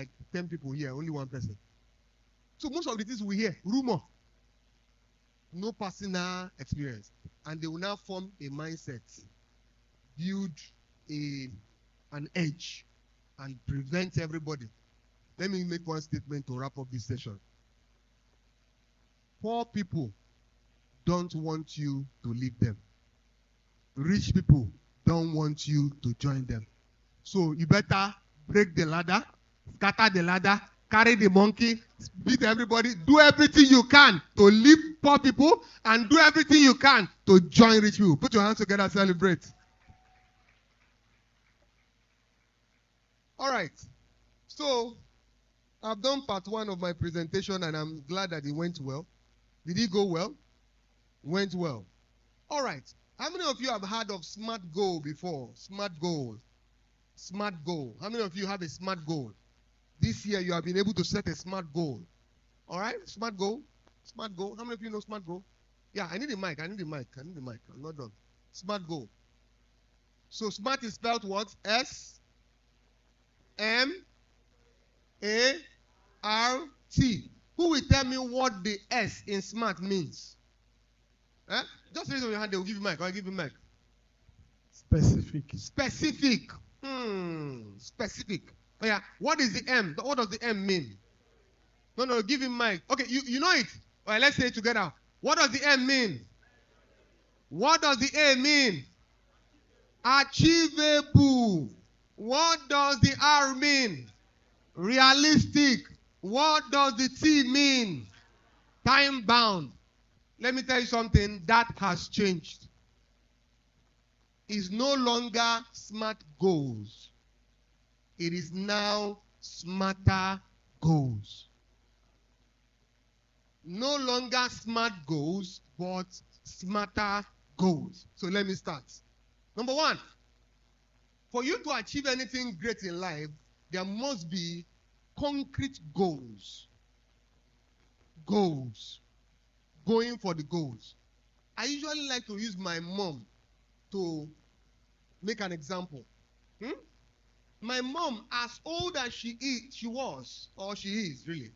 like 10 people here, only one person. So most of the things we hear, rumor, no personal experience. And they will now form a mindset, build an edge, and prevent everybody. Let me make one statement to wrap up this session. Poor people don't want you to leave them. Rich people don't want you to join them. So you better break the ladder, scatter the ladder, carry the monkey, beat everybody, do everything you can to leave poor people, and do everything you can to join rich people. Put your hands together, celebrate. All right. So I've done part 1 of my presentation, and I'm glad that it went well. Did it go well? Went well. All right. How many of you have heard of SMART goal before? SMART goal. SMART goal. How many of you have a SMART goal? This year you have been able to set a SMART goal. All right? SMART goal. SMART goal. How many of you know SMART goal? Yeah, I need a mic. I'm not done. SMART goal. So SMART is spelled what? S-M-A-R-T. Who will tell me what the S in SMART means? Eh? Just raise your hand, they will give you mic. I'll give you mic. Specific. Specific. Specific. Oh yeah. What is the M? What does the M mean? No, give him mic. Okay, you know it. All right, let's say it together. What does the M mean? What does the A mean? Achievable. What does the R mean? Realistic. What does the T mean? Time bound. Let me tell you something that has changed. It's no longer SMART goals. It is now smarter goals. No longer SMART goals, but smarter goals. So let me start. Number 1, for you to achieve anything great in life, there must be concrete goals. Goals. Going for the goals. I usually like to use my mom to make an example. My mom, as old as she is, really,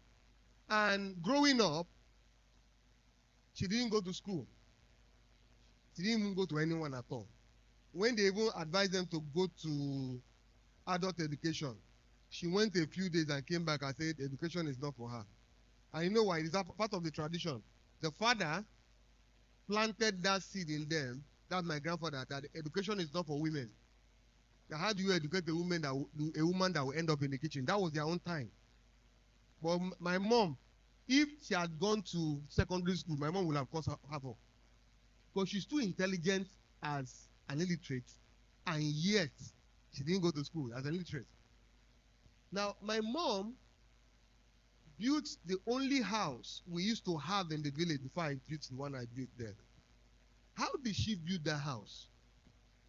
and growing up, she didn't go to school. She didn't even go to anyone at all. When they even advised them to go to adult education, she went a few days and came back and said education is not for her. And you know why? It is part of the tradition. The father planted that seed in them, that's my grandfather, that education is not for women. Now, how do you educate a woman that will end up in the kitchen? That was their own time. But my mom, if she had gone to secondary school, my mom would have caused havoc. Because she's too intelligent as an illiterate, and yet she didn't go to school as an illiterate. Now, my mom built the only house we used to have in the village before I built the one I built there. How did she build that house?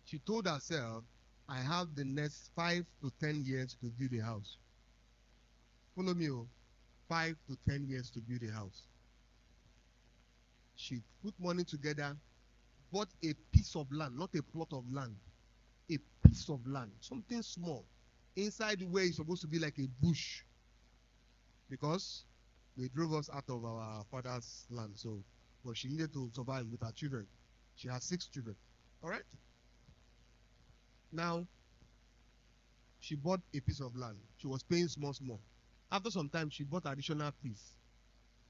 She told herself, I have the next 5 to 10 years to build a house. Follow me, 5 to 10 years to build a house. She put money together, bought a piece of land, not a plot of land, a piece of land, something small, inside where it's supposed to be like a bush. Because they drove us out of our father's land, so but she needed to survive with her children. She has 6 children. All right? Now, she bought a piece of land. She was paying small. After some time, she bought additional piece.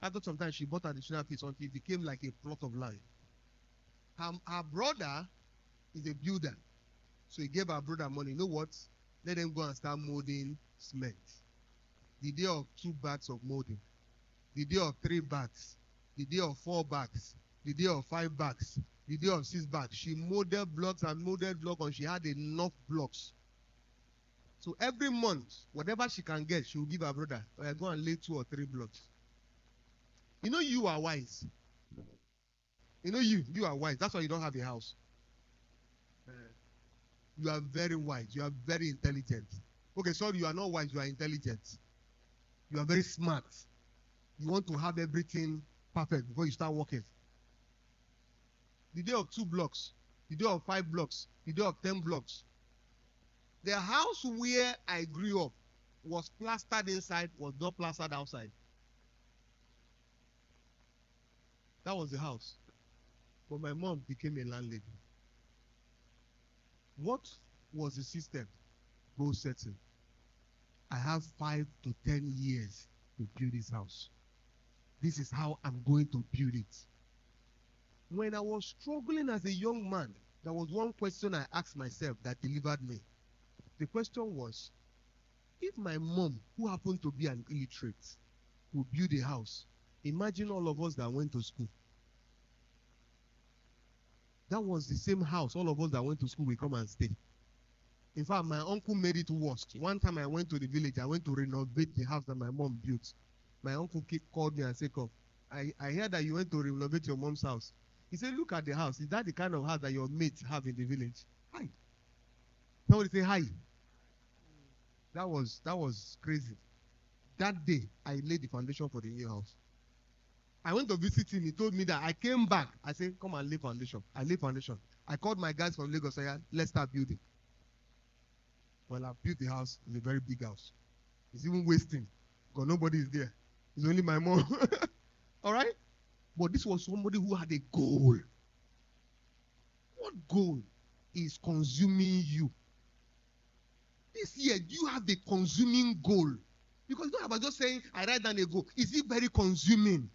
After some time, she bought additional piece until it became like a plot of land. Her brother is a builder. So he gave her brother money. You know what? Let them go and start molding cement. The day of 2 bags of molding. The day of 3 bags. The day of 4 bags. The day of 5 bags. The day of 6 bags. She molded blocks and molded blocks, and she had enough blocks. So every month, whatever she can get, she will give her brother. Or go and lay 2 or 3 blocks. You know you are wise. You know you are wise. That's why you don't have a house. You are very wise. You are very intelligent. Okay, sorry, you are not wise. You are intelligent. You are very smart. You want to have everything perfect before you start working. The day of 2 blocks, the day of 5 blocks, the day of 10 blocks. The house where I grew up was plastered inside, was not plastered outside. That was the house. But my mom became a landlady. What was the system? Goal setting. I have 5 to 10 years to build this house. This is how I'm going to build it. When I was struggling as a young man, there was one question I asked myself that delivered me. The question was, if my mom, who happened to be an illiterate, would build a house, imagine all of us that went to school. That was the same house all of us that went to school will come and stay. In fact, my uncle made it worse. One time I went to the village, I went to renovate the house that my mom built. My uncle called me and said, "Come, I hear that you went to renovate your mom's house." He said, "Look at the house. Is that the kind of house that your mates have in the village?" Hi. Somebody say hi. That was crazy. That day, I laid the foundation for the new house. I went to visit him. He told me that. I came back. I said, "Come and lay foundation." I laid foundation. I called my guys from Lagos. I said, "Let's start building." Well, I built the house. It's a very big house. It's even wasting because nobody is there. It's only my mom. All right? But this was somebody who had a goal. What goal is consuming you? This year, do you have a consuming goal? Because it's not about just saying, I write down a goal. Is it very consuming?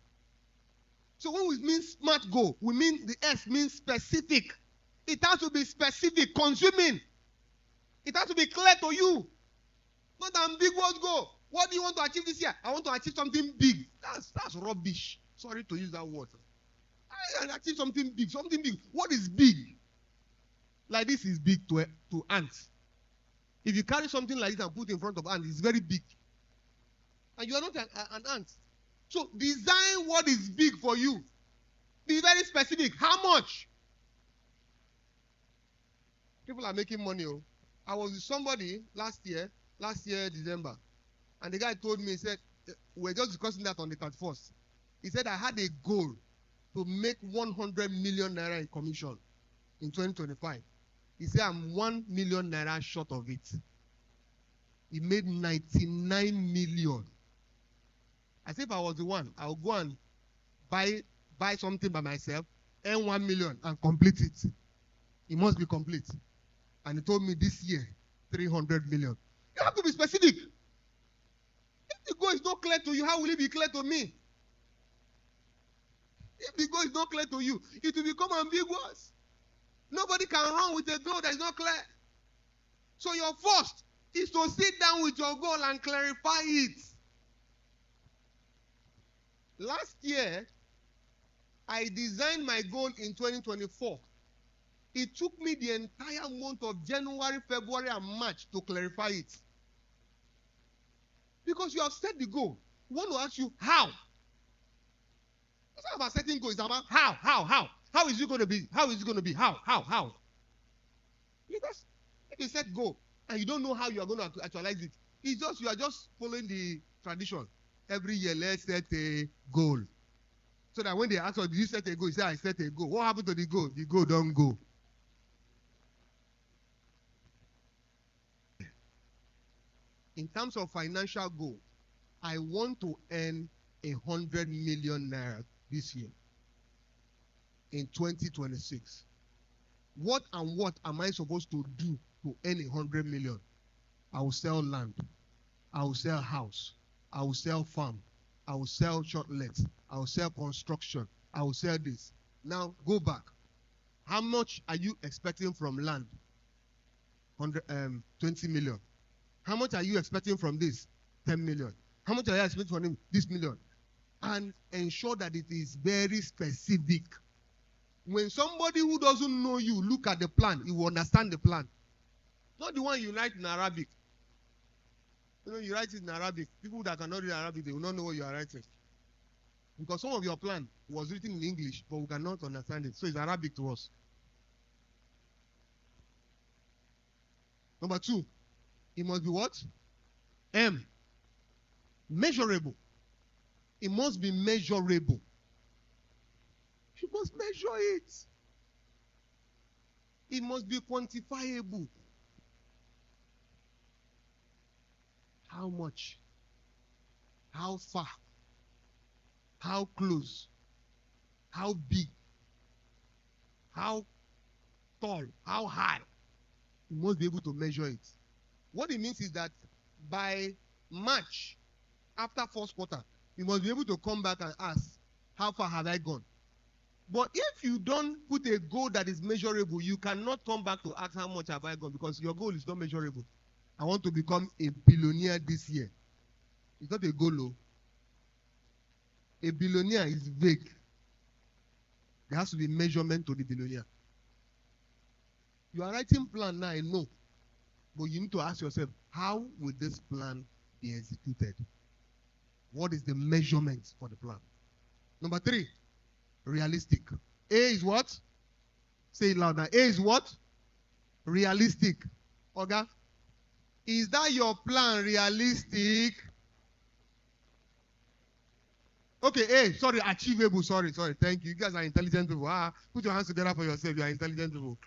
So when we mean smart goal, we mean the S means specific. It has to be specific, consuming. It has to be clear to you. Not ambiguous goal. What do you want to achieve this year? I want to achieve something big. That's rubbish. Sorry to use that word. I achieve something big. Something big. What is big? Like this is big to ants. If you carry something like this and put in front of ants, it's very big. And you are not an ant. So design what is big for you. Be very specific. How much? People are making money. Oh. I was with somebody last year December, and the guy told me, he said, we're just discussing that on the 31st. He said, I had a goal to make 100 million naira in commission in 2025. He said, I'm 1 million naira short of it. He made 99 million. I said, if I was the one, I would go and buy something by myself, earn 1 million and complete it. It must be complete. And he told me this year, 300 million. You have to be specific. If the goal is not clear to you, how will it be clear to me? If the goal is not clear to you, it will become ambiguous. Nobody can run with a goal that is not clear. So your first is to sit down with your goal and clarify it. Last year, I designed my goal in 2024. It took me the entire month of January, February, and March to clarify it. Because you have set the goal. We want to ask you how. It's not about setting goals. It's about how. How is it going to be? How is it going to be? How? Because if you set goal and you don't know how you are going to actualize it, it's just you are just following the tradition. Every year, let's set a goal. So that when they ask us, did you set a goal? You say, I set a goal. What happened to the goal? The goal don't go. In terms of financial goal, I want to earn 100 million naira this year in 2026. What am I supposed to do to earn 100 million? I will sell land. I will sell house. I will sell farm. I will sell shortlets. I will sell construction. I will sell this. Now go back. How much are you expecting from land? 20 million. How much are you expecting from this? 10 million. How much are you expecting from this million? And ensure that it is very specific. When somebody who doesn't know you look at the plan, he will understand the plan. Not the one you write in Arabic. You know, you write it in Arabic. People that cannot read Arabic, they will not know what you are writing. Because some of your plan was written in English, but we cannot understand it. So it's Arabic to us. Number 2, it must be what? M. Measurable. It must be measurable. You must measure it. It must be quantifiable. How much? How far? How close? How big? How tall? How high? You must be able to measure it. What it means is that by March, after first quarter, you must be able to come back and ask, how far have I gone? But if you don't put a goal that is measurable, you cannot come back to ask how much have I gone, because your goal is not measurable. I want to become a billionaire this year. It's not a goal, though. A billionaire is vague. There has to be measurement to the billionaire. You are writing plan now, I know. But you need to ask yourself, how will this plan be executed? What is the measurement for the plan? Number 3, realistic. A is what? Say it loud now. A is what? Realistic. Oga, is that your plan realistic? Okay, A, sorry, achievable. Sorry. Thank you. You guys are intelligent people. Put your hands together for yourself. You are intelligent people.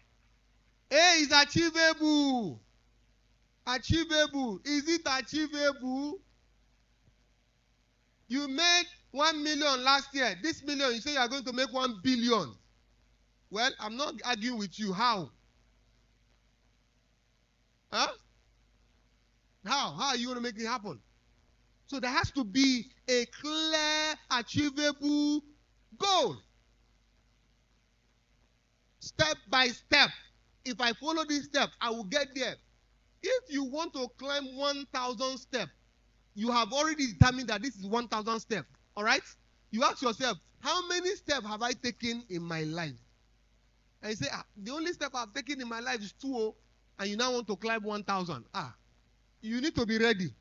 A is achievable. Achievable. Is it achievable? You made 1 million last year. This million, you say you are going to make 1 billion. Well, I'm not arguing with you. How? Huh? How are you going to make it happen? So there has to be a clear, achievable goal. Step by step. If I follow this step, I will get there. If you want to climb 1,000 steps, you have already determined that this is 1,000 steps. All right? You ask yourself, how many steps have I taken in my life? And you say, the only step I've taken in my life is 2, and you now want to climb 1,000. You need to be ready.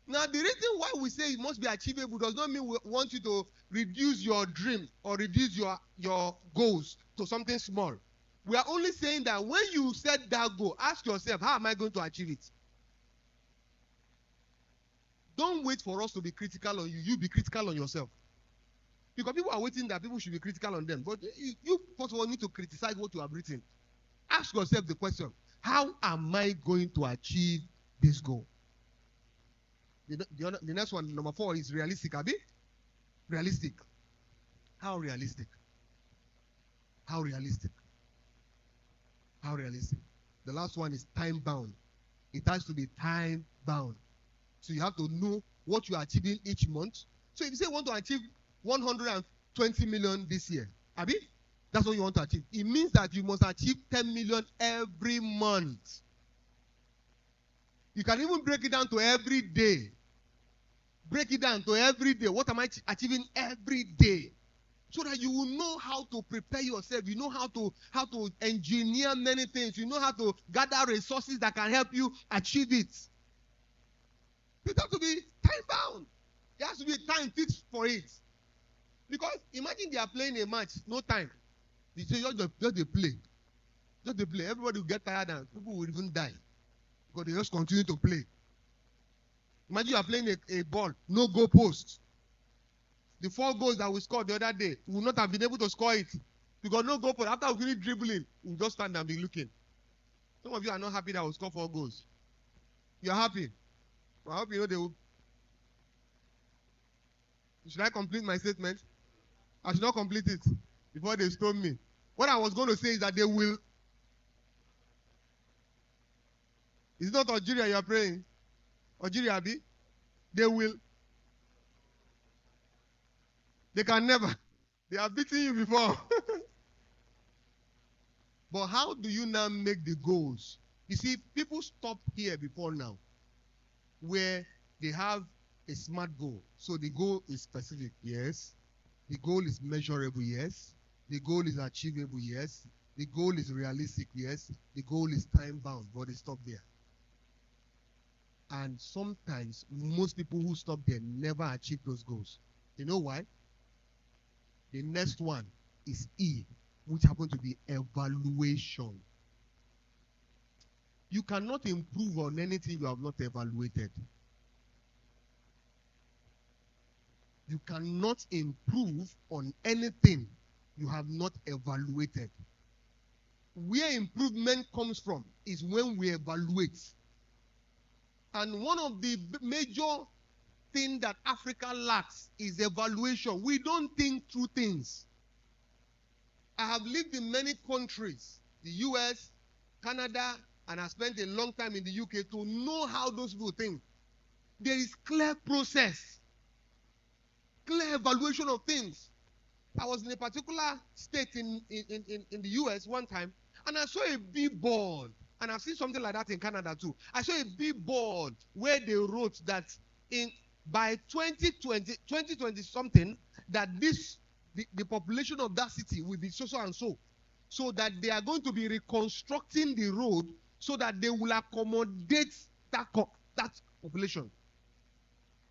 Now, the reason why we say it must be achievable does not mean we want you to reduce your dream or reduce your goals to something small. We are only saying that when you set that goal, ask yourself, how am I going to achieve it? Don't wait for us to be critical on you. You be critical on yourself. Because people are waiting that people should be critical on them. But you first of all need to criticize what you have written. Ask yourself the question, how am I going to achieve this goal? The next one, number 4, is realistic, Abi? Realistic. How realistic? How realistic? How realistic? The last one is time-bound. It has to be time-bound. So you have to know what you are achieving each month. So if you say you want to achieve 120 million this year, Abi, that's what you want to achieve. It means that you must achieve 10 million every month. You can even break it down to every day. Break it down to every day. What am I achieving every day? So that you will know how to prepare yourself. You know how to engineer many things. You know how to gather resources that can help you achieve it. It has to be time-bound. There has to be a time fixed for it. Because imagine they are playing a match, no time. They say just they play. Just they play. Everybody will get tired and people will even die. Because they just continue to play. Imagine you are playing a ball, no goal post. The 4 goals that we scored the other day, we will not have been able to score it. Because no goal post. After we finish dribbling, we'll just stand and be looking. Some of you are not happy that we score 4 goals. You are happy. Well, I hope you know they will. Should I complete my statement? I should not complete it before they stone me. What I was going to say is that they will. It's not Algeria you are praying. Algeria, Abi. They will. They can never. They have beaten you before. But how do you now make the goals? You see, people stop here before now, where they have a SMART goal. So the goal is specific, yes. The goal is measurable, yes. The goal is achievable, yes. The goal is realistic, yes. The goal is time-bound, but they stop there. And sometimes, most people who stop there never achieve those goals. You know why? The next one is E, which happens to be evaluation. You cannot improve on anything you have not evaluated. You cannot improve on anything you have not evaluated. Where improvement comes from is when we evaluate. And one of the major things that Africa lacks is evaluation. We don't think through things. I have lived in many countries, the US, Canada, and I spent a long time in the UK to know how those people think. There is clear process, clear evaluation of things. I was in a particular state in the US one time, and I saw a billboard, and I've seen something like that in Canada too. I saw a billboard where they wrote that by 2020 something, that the population of that city will be so and so. So that they are going to be reconstructing the road so that they will accommodate that population.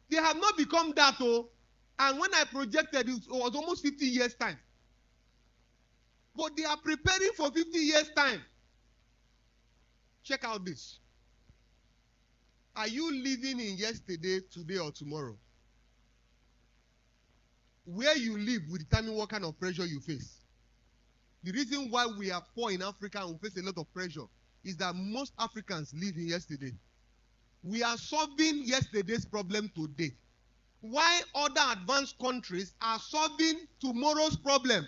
They have not become that, and when I projected, it was almost 50 years' time. But they are preparing for 50 years' time. Check out this. Are you living in yesterday, today, or tomorrow? Where you live will determine what kind of pressure you face. The reason why we are poor in Africa and we face a lot of pressure is that most Africans live in yesterday. We are solving yesterday's problem today. Why other advanced countries are solving tomorrow's problem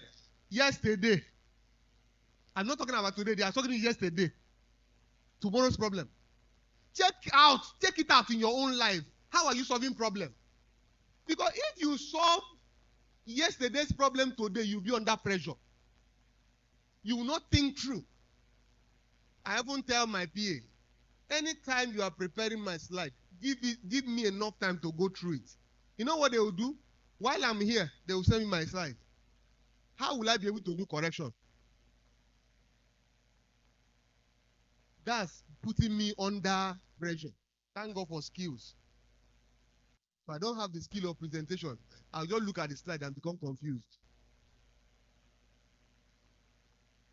yesterday. I'm not talking about today, they are talking yesterday. Tomorrow's problem. Take it out in your own life. How are you solving problem? Because if you solve yesterday's problem today, you'll be under pressure. You will not think through. I often tell my PA, anytime you are preparing my slide, give me enough time to go through it. You know what they will do? While I'm here, they will send me my slide. How will I be able to do correction? That's putting me under pressure. Thank God for skills. If I don't have the skill of presentation, I'll just look at the slide and become confused.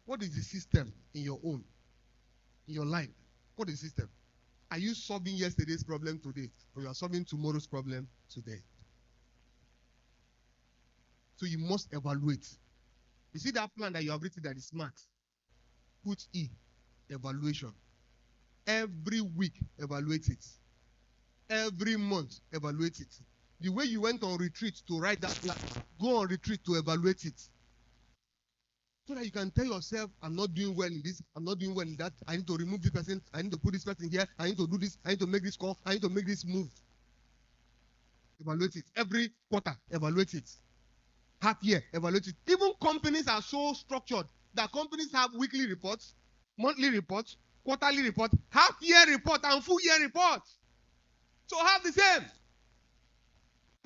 What is the system in your own, in your life? What is the system? Are you solving yesterday's problem today, or you are solving tomorrow's problem today? So you must evaluate. You see that plan that you have written that is smart? Put E, evaluation. Every week, evaluate it. Every month, evaluate it. The way you went on retreat to write that plan, go on retreat to evaluate it. So that you can tell yourself, I'm not doing well in this, I'm not doing well in that, I need to remove this person, I need to put this person here, I need to do this, I need to make this call, I need to make this move. Evaluate it. Every quarter, evaluate it. Half year, evaluate it. Even companies are so structured that companies have weekly reports, monthly reports, quarterly report, half year report, and full year report. So have the same.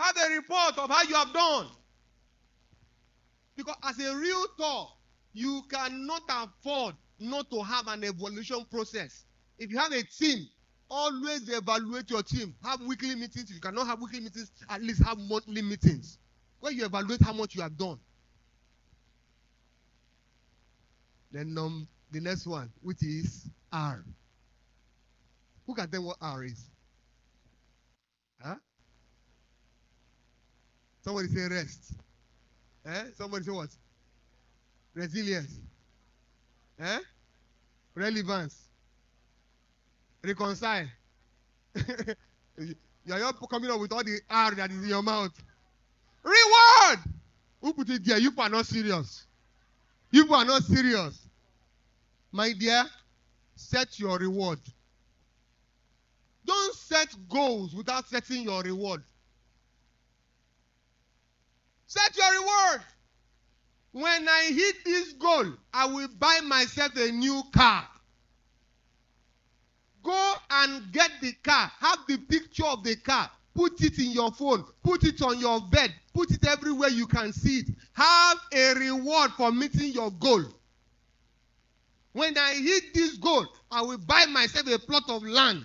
Have a report of how you have done. Because as a realtor, you cannot afford not to have an evaluation process. If you have a team, always evaluate your team. Have weekly meetings. If you cannot have weekly meetings, at least have monthly meetings where you evaluate how much you have done. Then the next one, which is R. Who can tell what R is? Huh? Somebody say rest. Somebody say what? Resilience. Relevance. Reconcile. You're not coming up with all the R that is in your mouth. Reward! Who put it there? You are not serious. You are not serious. My dear, set your reward. Don't set goals without setting your reward. Set your reward. When I hit this goal, I will buy myself a new car. Go and get the car. Have the picture of the car. Put it in your phone. Put it on your bed. Put it everywhere you can see it. Have a reward for meeting your goal. When I hit this goal, I will buy myself a plot of land.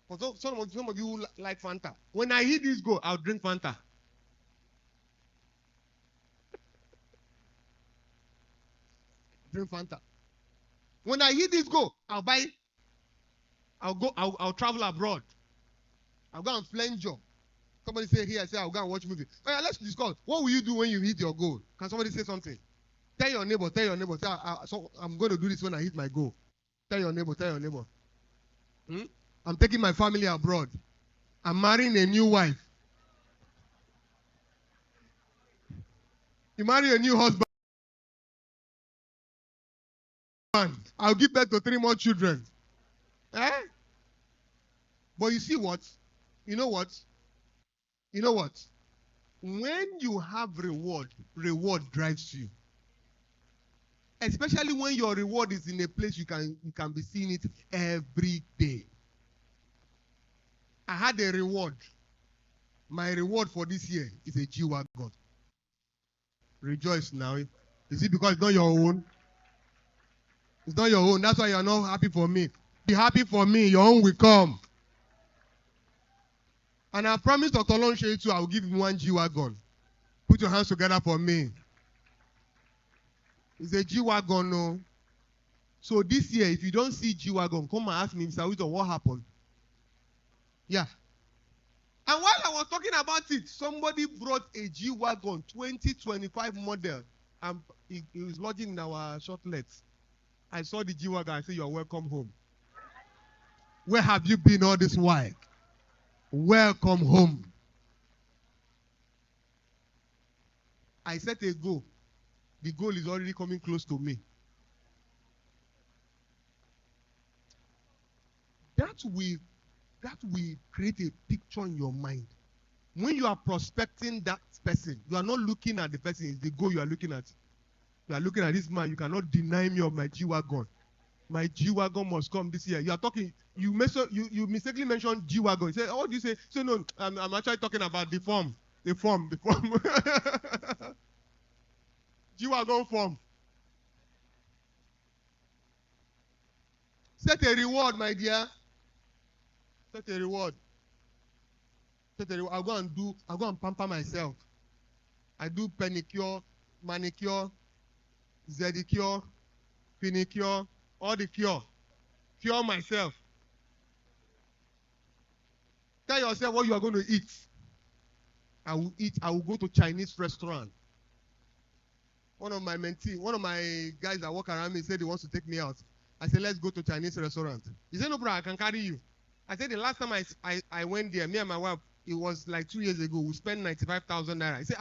For some of you like Fanta. When I hit this goal, I'll drink Fanta. Drink Fanta. When I hit this goal, I'll travel abroad. I'll go and flange job. Somebody say here, say I'll go and watch movie. Oh, yeah, let's discuss. What will you do when you hit your goal? Can somebody say something? Tell your neighbor, say, so I'm going to do this when I hit my goal. Tell your neighbor. I'm taking my family abroad. I'm marrying a new wife. You marry a new husband. I'll give birth to 3 more children. Eh? But you see what? You know what? You know what? When you have reward, reward drives you. Especially when your reward is in a place you can be seeing it every day. I had a reward. My reward for this year is a G-Wagon. Rejoice now. Is it because it's not your own? It's not your own. That's why you're not happy for me. Be happy for me. Your own will come. And I promised Dr. Lonshe too, I will give him 1 G-Wagon. Put your hands together for me. It's a G-Wagon, no. So this year, if you don't see G-Wagon, come and ask me, Mr. Wisdom, what happened? Yeah. And while I was talking about it, somebody brought a G-Wagon 2025 model. And he was lodging in our shortlets. I saw the G-Wagon. I said, you're welcome home. Where have you been all this while? Welcome home. I set a goal. The goal is already coming close to me. That will create a picture in your mind. When you are prospecting that person, you are not looking at the person, it's the goal you are looking at. You are looking at this man, you cannot deny me of my G-Wagon. My G-Wagon must come this year. You are talking, you mistakenly mentioned G-Wagon. You say, oh, what do you say? So no, I'm actually talking about the form. The form. G-Wagon form. Set a reward, my dear. Set a reward. Set a reward. I'll go and pamper myself. I do pedicure, manicure, pedicure, finicure, all the cure. Cure myself. Tell yourself what you are going to eat. I will eat. I will go to Chinese restaurant. One of my guys that work around me said he wants to take me out. I said, let's go to Chinese restaurant. He said, no, bro, I can carry you. I said, the last time I went there, me and my wife, it was like 2 years ago, we spent 95,000 naira. He said,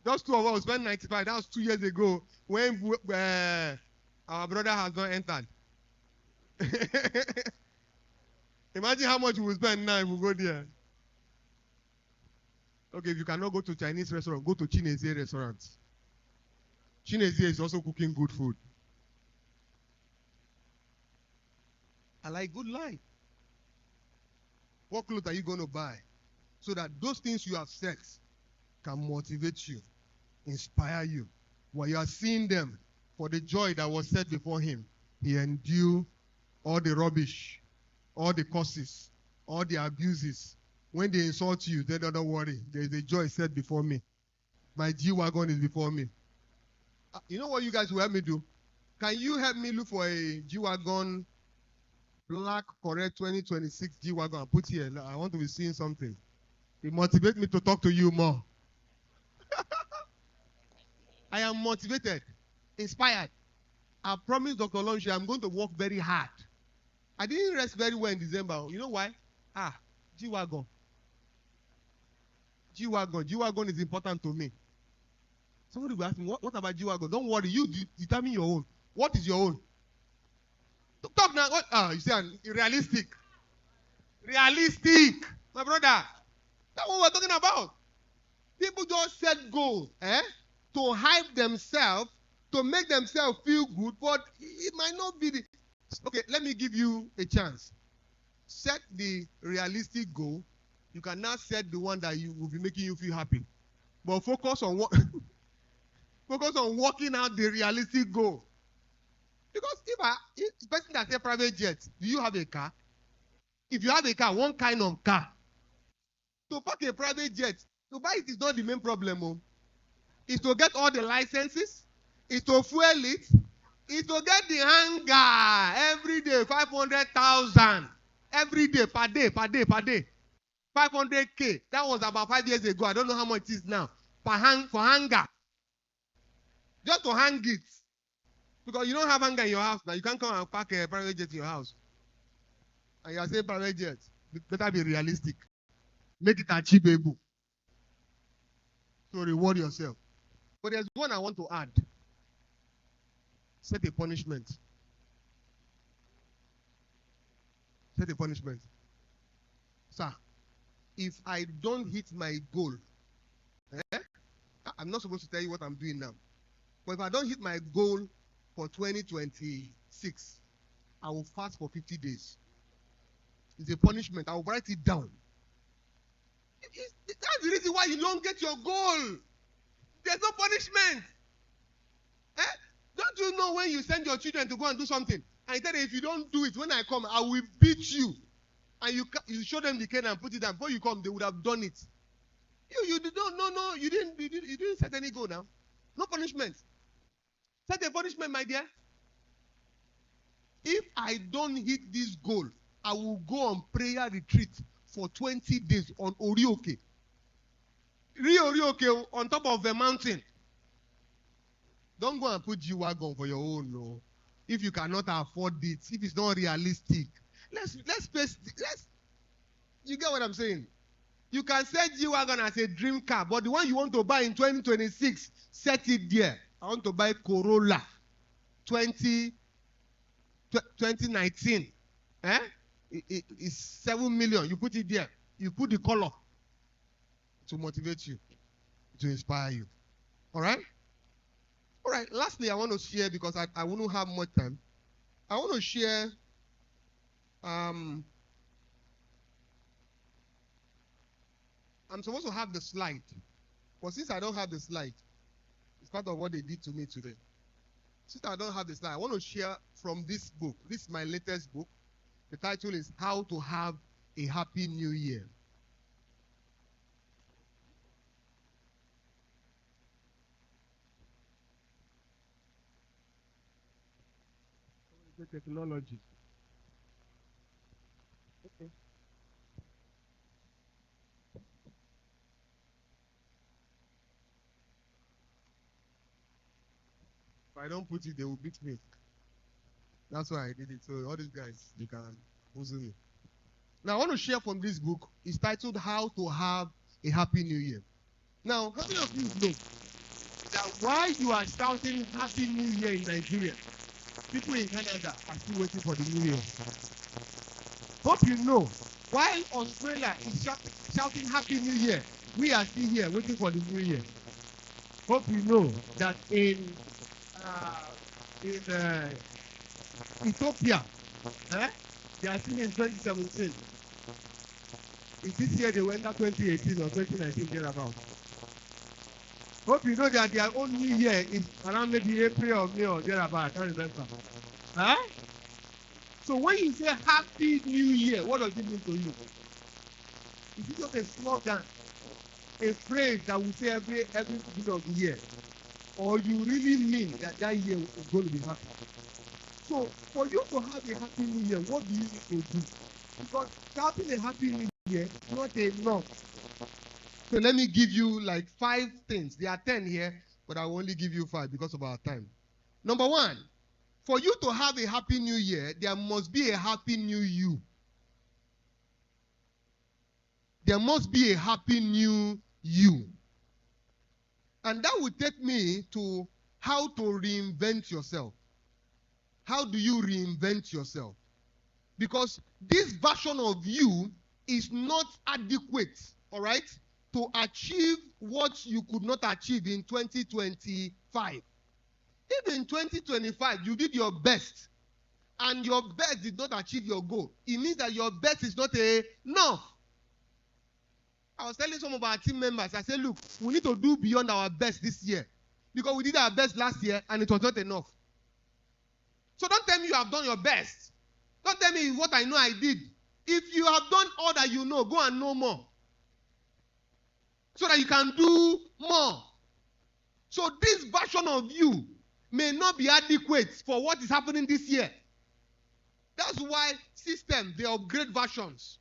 those 2 of us spent 95. That was 2 years ago when our brother has not entered. Imagine how much we will spend now if we go there. Okay, if you cannot go to Chinese restaurant, go to Chinese restaurant. Chinese is also cooking good food. I like good life. What clothes are you going to buy? So that those things you have said can motivate you, inspire you. While you are seeing them, for the joy that was set before him, he endured all the rubbish, all the curses, all the abuses. When they insult you, then don't worry. There is a joy set before me. My G-Wagon is before me. You know what you guys will help me do? Can you help me look for a G-Wagon black correct 2026 G-Wagon and put here? I want to be seeing something. It motivates me to talk to you more. I am motivated, inspired. I promised Dr. Lonshe I'm going to work very hard. I didn't rest very well in December. You know why? G-Wagon. G-Wagon. G-Wagon is important to me. Somebody will ask me, what about G-Wagon? Don't worry, you determine your own. What is your own? Talk now. What? You say realistic. Realistic. My brother. That's what we're talking about. People just set goals, to hype themselves, to make themselves feel good, but it might not be the... Okay, let me give you a chance. Set the realistic goal. You can now set the one that you will be making you feel happy. But focus on what focus on working out the realistic goal. Because if the person that says private jet, do you have a car? If you have a car, one kind of car. To park a private jet, to buy it is not the main problem. It's to get all the licenses, it's to fuel it, it's to get the hangar every day, 500,000 every day, per day. 500K. That was about 5 years ago. I don't know how much it is now. For hangar. Just to hang it. Because you don't have anger in your house now. You can't come and park a private jet in your house. And you are saying private jet. Better be realistic. Make it achievable. So reward yourself. But there's one I want to add. Set a punishment. Set a punishment. Sir, if I don't hit my goal, I'm not supposed to tell you what I'm doing now. But if I don't hit my goal for 2026, I will fast for 50 days. It's a punishment. I will write it down. That's the reason why you don't get your goal. There's no punishment. Don't you know when you send your children to go and do something, and you tell them, if you don't do it, when I come, I will beat you. And you show them the cane and put it down. Before you come, they would have done it. You don't, no, you didn't set any goal now. No punishment. Set a punishment, my dear. If I don't hit this goal, I will go on prayer retreat for 20 days on Orioke. Orioke on top of a mountain. Don't go and put G-Wagon for your own, no. If you cannot afford it, if it's not realistic, let's you get what I'm saying? You can set G-Wagon as a dream car, but the one you want to buy in 2026, set it there. I want to buy Corolla 2019. It's 7 million. You put it there. You put the color to motivate you, to inspire you. All right? All right. Lastly, I want to share, because I won't have much time. I want to share I'm supposed to have the slide. But since I don't have the slide, it's part of what they did to me today. Since I don't have the slide, I want to share from this book. This is my latest book. The title is How to Have a Happy New Year. The technology. Okay. If I don't put it, they will beat me. That's why I did it. So all these guys, they can puzzle me. Now I want to share from this book. It's titled How to Have a Happy New Year. Now, how many of you know that while you are shouting Happy New Year in Nigeria, people in Canada are still waiting for the New Year? Hope you know, while Australia is shouting Happy New Year, we are still here waiting for the New Year. Hope you know that in Ethiopia, they are still in 2017. Is this year they went out 2018 or 2019 thereabout? Hope you know that their own New Year is around maybe April or May or thereabout. I can't remember. So when you say Happy New Year, what does it mean to you? Is it just a slogan, a phrase that we say every beginning of the year? Or you really mean that year is going to be happy? So for you to have a happy new year, what do you need to do? Because having a happy new year is not enough. So let me give you like 5 things. There are 10 here, but I will only give you 5 because of our time. Number 1, for you to have a happy new year, there must be a happy new you. There must be a happy new you. And that would take me to how to reinvent yourself. How do you reinvent yourself? Because this version of you is not adequate, all right, to achieve what you could not achieve in 2025. If in 2025 you did your best and your best did not achieve your goal, it means that your best is not enough. I was telling some of our team members, I said, look, we need to do beyond our best this year. Because we did our best last year and it was not enough. So don't tell me you have done your best. Don't tell me what I know I did. If you have done all that you know, go and know more. So that you can do more. So this version of you may not be adequate for what is happening this year. That's why systems, they upgrade versions.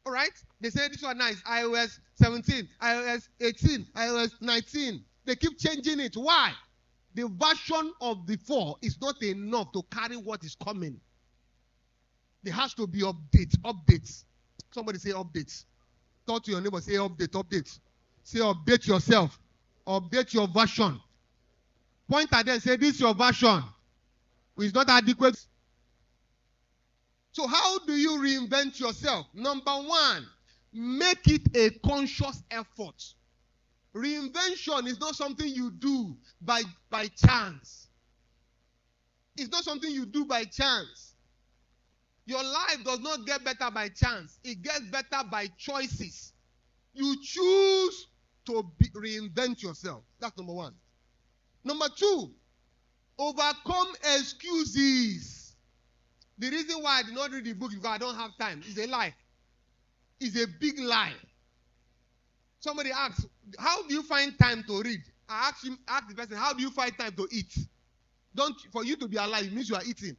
All right? They say this one nice, iOS 17, iOS 18, iOS 19. They keep changing it. Why? the version of before is not enough to carry what is coming. There has to be updates. Somebody say updates. Talk to your neighbor, say update. Say update yourself. Update your version. Point at them, say this is your version. It's not adequate. So how do you reinvent yourself? Number one, make it a conscious effort. Reinvention is not something you do by chance. It's not something you do by chance. Your life does not get better by chance. It gets better by choices. You choose to reinvent yourself. That's number one. Number two, overcome excuses. The reason why I did not read the book is because I don't have time. It's a lie. It's a big lie. Somebody asks, how do you find time to read? I ask the person, how do you find time to eat? For you to be alive, it means you are eating.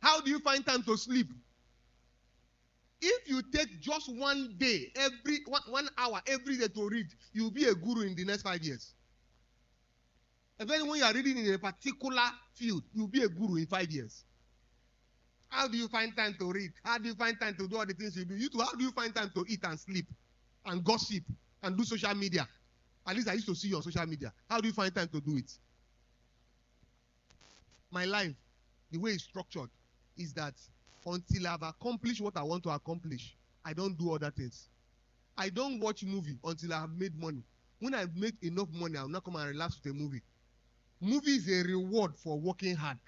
How do you find time to sleep? If you take just 1 day, every 1 hour every day to read, you'll be a guru in the next 5 years. Even when you are reading in a particular field, you'll be a guru in 5 years. How do you find time to read? How do you find time to do all the things you do? How do you find time to eat and sleep and gossip and do social media? At least I used to see you on social media. How do you find time to do it? My life, the way it's structured, is that until I've accomplished what I want to accomplish, I don't do other things. I don't watch movie until I have made money. When I've made enough money, I'll not come and relax with a movie. Movie is a reward for working hard.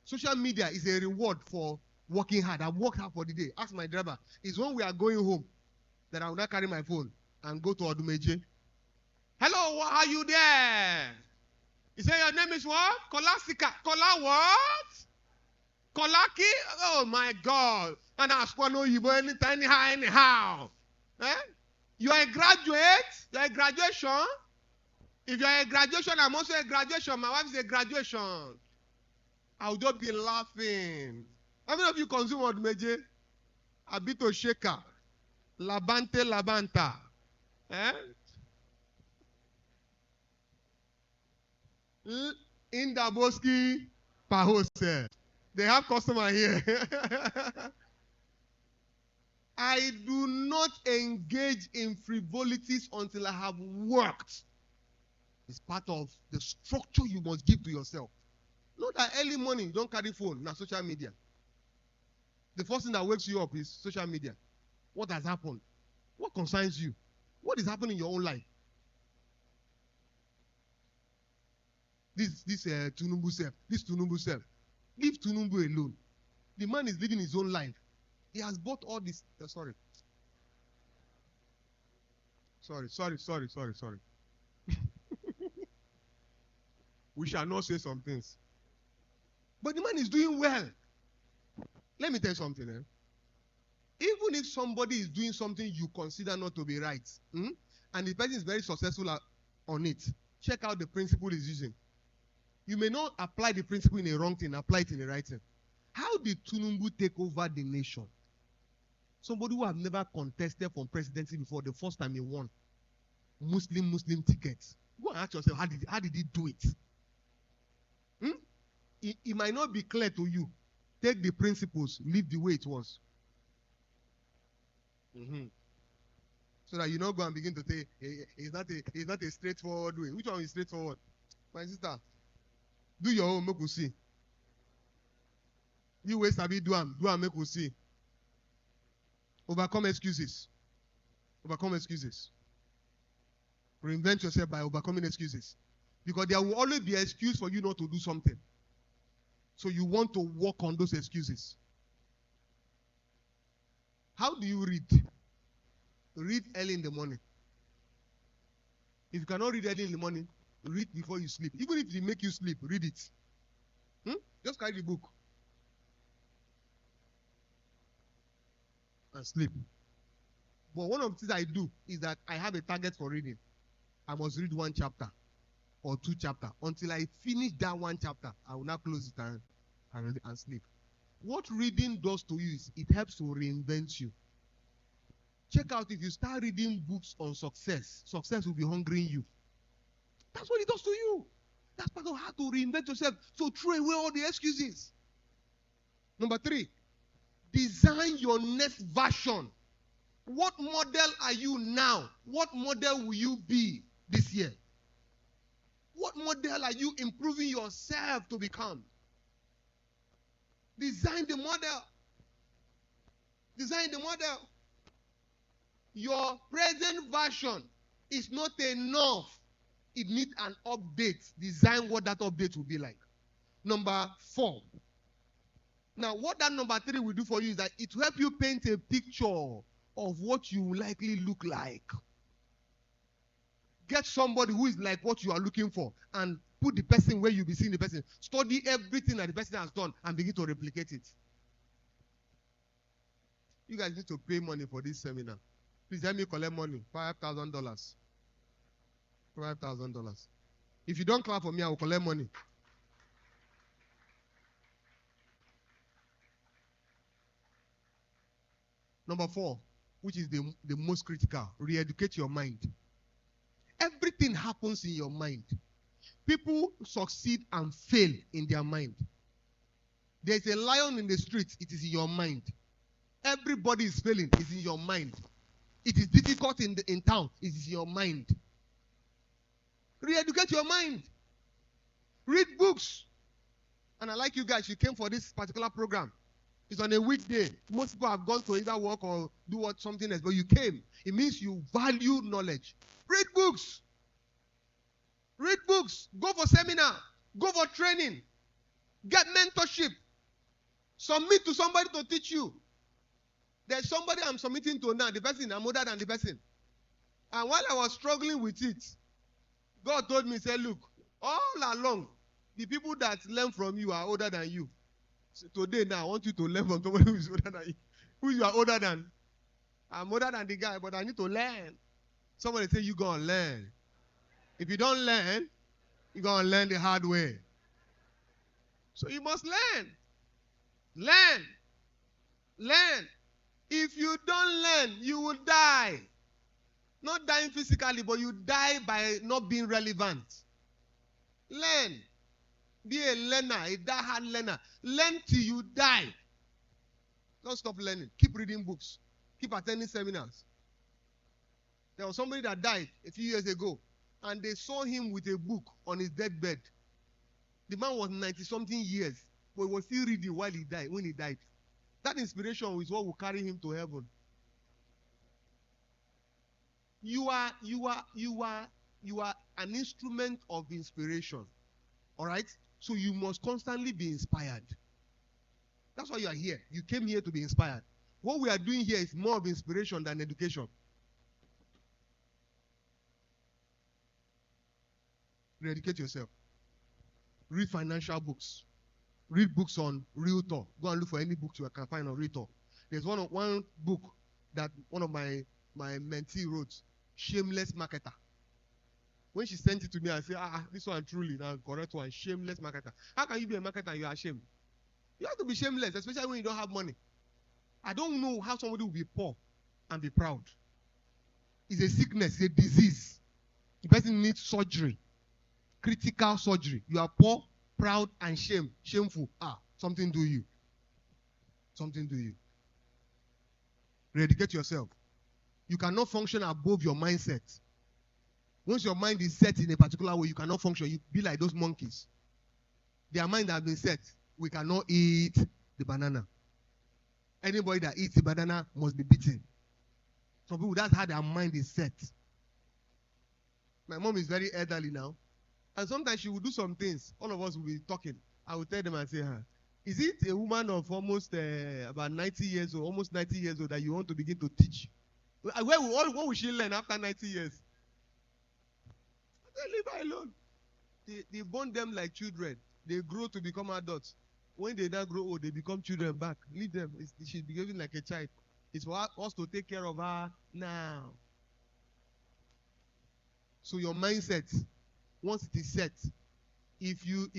Social media is a reward for working hard. I've worked hard for the day. Ask my driver. It's when we are going home that I will not carry my phone and go to Odumeje. Hello, are you there? You say your name is what? Kolasika. Kola what? Kolaki? Oh my God. And I ask one you anyhow. Eh? You are a graduate? You are a graduation? If you are a graduation, I'm also a graduation. My wife is a graduation. I'll just be laughing. How many of you consume Odumeje? Abito Shaker. Labanta. Eh? Indaboski Pahose. They have customer here. I do not engage in frivolities until I have worked. It's part of the structure you must give to yourself. Not that early morning, don't carry phone, now social media. The first thing that wakes you up is social media. What has happened? What concerns you? What is happening in your own life? This Tunumbu self. Leave Tunumbu alone. The man is living his own life. He has bought all this. Sorry. We shall not say some things. But the man is doing well. Let me tell you something. Even if somebody is doing something you consider not to be right, and the person is very successful on it, check out the principle he's using. You may not apply the principle in a wrong thing, apply it in the right thing. How did Tunumbu take over the nation? Somebody who have never contested for presidency before, the first time he won. Muslim tickets. Go and ask yourself, how did he do it? It might not be clear to you. Take the principles, leave the way it was. So that you don't go and begin to say, it's not a straightforward way. Which one is straightforward? My sister, do your own, make we see. You waste a bit, do and make we see. Overcome excuses. Reinvent yourself by overcoming excuses. Because there will always be an excuse for you not to do something. So you want to work on those excuses. How do you read? Read early in the morning. If you cannot read early in the morning, read before you sleep. Even if it make you sleep, read it. Just carry the book and sleep. But one of the things I do is that I have a target for reading. I must read 1 chapter or 2 chapters. Until I finish that 1 chapter, I will not close it and sleep. What reading does to you is it helps to reinvent you. Check out, if you start reading books on success will be hungering you. That's what it does to you. That's part of how to reinvent yourself. So throw away all the excuses. Number 3, design your next version. What model are you now? What model will you be this year? What model are you improving yourself to become? Design the model. Design the model. Your present version is not enough. It needs an update. Design what that update will be like. Number 4. Now, what that number 3 will do for you is that it will help you paint a picture of what you will likely look like. Get somebody who is like what you are looking for and put the person where you'll be seeing the person. Study everything that the person has done and begin to replicate it. You guys need to pay money for this seminar. Please help me collect money. $5,000. $5,000. If you don't clap for me, I will collect money. Number 4, which is the most critical, re-educate your mind. Everything happens in your mind. People succeed and fail in their mind. There's a lion in the street, it is in your mind. Everybody is failing, it's in your mind. It is difficult in town, it is in your mind. Re-educate your mind. Read books. And I like you guys, you came for this particular program. It's on a weekday. Most people have gone to either work or do something else, but you came. It means you value knowledge. Read books. Read books. Go for seminar. Go for training. Get mentorship. Submit to somebody to teach you. There's somebody I'm submitting to now. The person, I'm older than the person. And while I was struggling with it, God told me, say, look, all along, the people that learn from you are older than you. So today now, I want you to learn from somebody who is older than you. Who you are older than. I'm older than the guy, but I need to learn. Somebody say, you're going to learn. If you don't learn, you're going to learn the hard way. So you must learn. Learn. Learn. If you don't learn, you will die. Not dying physically, but you die by not being relevant. Learn. Be a learner, a die-hard learner. Learn till you die. Don't stop learning. Keep reading books. Keep attending seminars. There was somebody that died a few years ago, and they saw him with a book on his deathbed. The man was 90-something years, but he was still reading while he died. When he died, that inspiration is what will carry him to heaven. You are an instrument of inspiration. All right? So you must constantly be inspired. That's why you are here. You came here to be inspired. What we are doing here is more of inspiration than education. Re-educate yourself. Read financial books. Read books on Realtor. Go and look for any books you can find on Realtor. There's one book that one of my mentee wrote, Shameless Marketer. When she sent it to me, I said, this one truly, now correct one, shameless marketer. How can you be a marketer and you are ashamed? You have to be shameless, especially when you don't have money. I don't know how somebody will be poor and be proud. It's a sickness, it's a disease. The person needs surgery, critical surgery. You are poor, proud, and shameful. Something do you. Something do you. Re-educate yourself. You cannot function above your mindset. Once your mind is set in a particular way, you cannot function. You be like those monkeys. Their mind has been set. We cannot eat the banana. Anybody that eats the banana must be beaten. Some people, that's how their mind is set. My mom is very elderly now. And sometimes she will do some things. All of us will be talking. I will tell them and say, is it a woman of almost about 90 years old, almost 90 years old, that you want to begin to teach? What will she learn after 90 years? They leave her alone. They born them like children. They grow to become adults. When they now grow old, they become children back. Leave them. She's behaving like a child. It's for us to take care of her now. So your mindset, once it is set, if you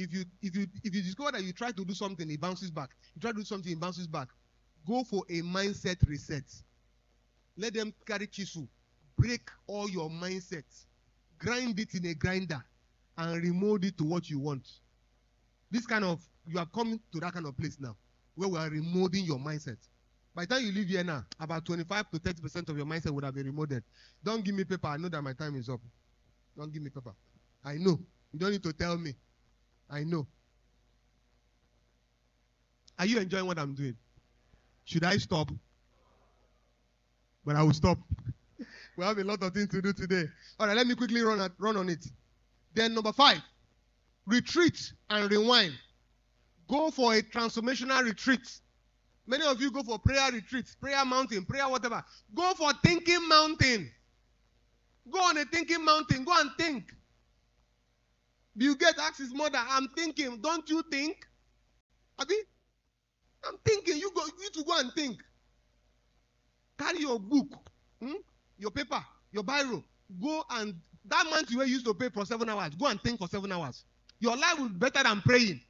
discover that you try to do something, it bounces back. You try to do something, it bounces back. Go for a mindset reset. Let them carry chisel. Break all your mindsets. Grind it in a grinder. and remold it to what you want. This kind of, you have come to that kind of place now, where we are remolding your mindset. By the time you leave here now, about 25 to 30% of your mindset would have been remolded. Don't give me paper. I know that my time is up. Don't give me paper. I know. You don't need to tell me. I know. Are you enjoying what I'm doing? Should I stop? But I will stop. We have a lot of things to do today. All right, let me quickly run on it. Then number 5, retreat and rewind. Go for a transformational retreat. Many of you go for prayer retreats, prayer mountain, prayer whatever. Go for thinking mountain. Go on a thinking mountain. Go and think. Bill Gates asked his mother, I'm thinking. Don't you think? Abi? I'm thinking. You to go and think. Carry your book, your paper, your biro. Go and, that month you used to pay for 7 hours, go and think for 7 hours. Your life will be better than praying.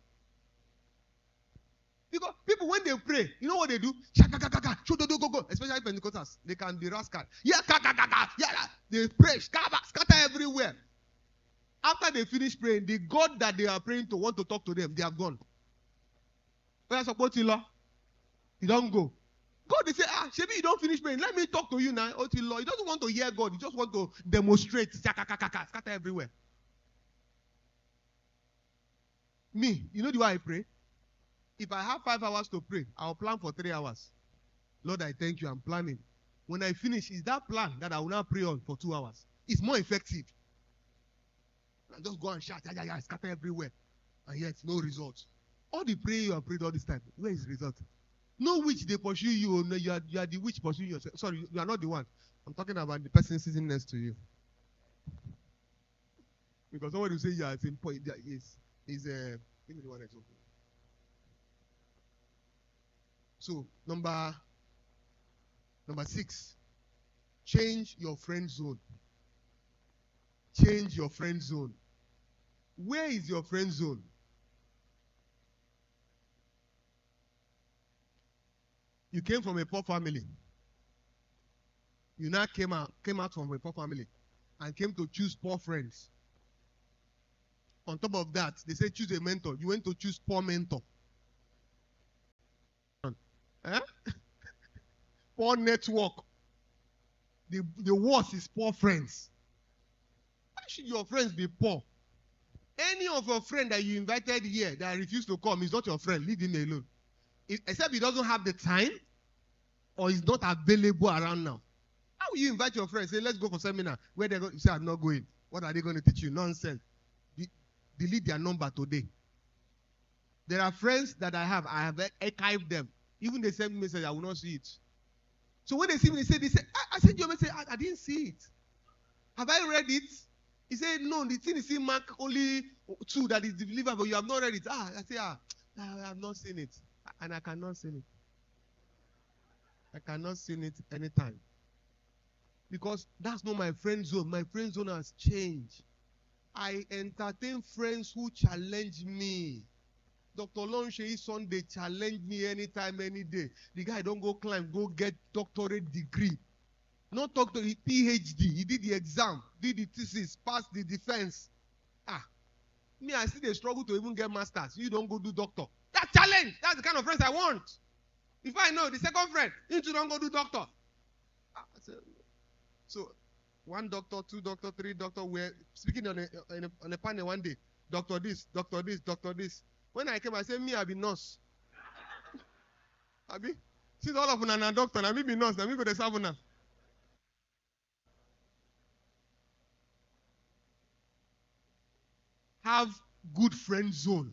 Because people, when they pray, you know what they do? Go. Especially Pentecostals. They can be rascal. Yeah, they pray, scatter everywhere. After they finish praying, the God that they are praying to want to talk to them, they have gone. Where support you, you don't go. God, they say, Shebi, you don't finish praying. Let me talk to you now. He doesn't want to hear God. He just want to demonstrate. Scatter everywhere. Me, you know the way I pray? If I have 5 hours to pray, I'll plan for 3 hours. Lord, I thank you. I'm planning. When I finish, is that plan that I will now pray on for 2 hours. It's more effective. I just go and shout, scatter everywhere. And yet, no results. All the prayer you have prayed all this time, where is the result? No witch, they pursue you. No, you are the witch pursuing yourself. Sorry, you are not the one. I'm talking about the person sitting next to you. Because somebody will say you are same point. Give me the one example. So, number 6, change your friend zone. Change your friend zone. Where is your friend zone? You came from a poor family. You now came out from a poor family and came to choose poor friends. On top of that, they say choose a mentor. You went to choose poor mentor. Poor network. The worst is poor friends. Why should your friends be poor? Any of your friends that you invited here that refused to come is not your friend. Leave him alone. Except he doesn't have the time or is not available around now. How will you invite your friends? Say, let's go for seminar. Where they go, you say, I'm not going. What are they going to teach you? Nonsense. Delete their number today. There are friends that I have archived them. Even they send me a message, I will not see it. So when they see me, they say, I sent you a message, I didn't see it. Have I read it? He said, no, the thing is in Mark only 2 that is delivered, but you have not read it. I say, I have not seen it. And I cannot see it. I cannot see it anytime. Because that's not my friend zone. My friend zone has changed. I entertain friends who challenge me. Dr. Lonshei Sunday challenge me anytime, any day. The guy don't go climb, go get doctorate degree. Not doctorate, PhD. He did the exam, did the thesis, passed the defense. Me, I still struggle to even get masters. You don't go do doctor. That's challenge. That's the kind of friends I want. If I know the second friend, you two don't go do doctor. So, 1 doctor, 2 doctor, 3 doctor. We're speaking on a panel one day. Doctor this, doctor this, doctor this. When I came, I said, me, I be nurse. Abi? Since all of them are doctor, I be nurse. I go to Savannah. Have good friend zone.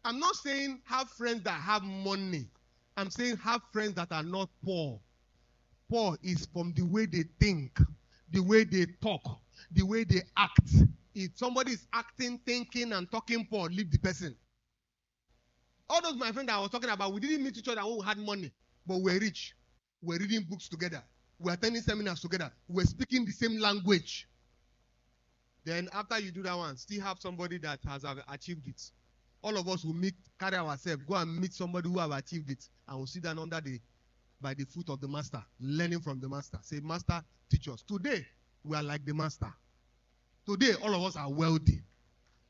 I'm not saying have friends that have money. I'm saying have friends that are not poor. Poor is from the way they think, the way they talk, the way they act. If somebody is acting, thinking, and talking poor, leave the person. All those my friends that I was talking about, we didn't meet each other when we had money, but we're rich. We're reading books together. We're attending seminars together. We're speaking the same language. Then after you do that one, still have somebody that has achieved it. All of us will carry ourselves, go and meet somebody who have achieved it, and we'll sit down by the foot of the master, learning from the master. Say, master, teach us. Today, we are like the master. Today, all of us are wealthy.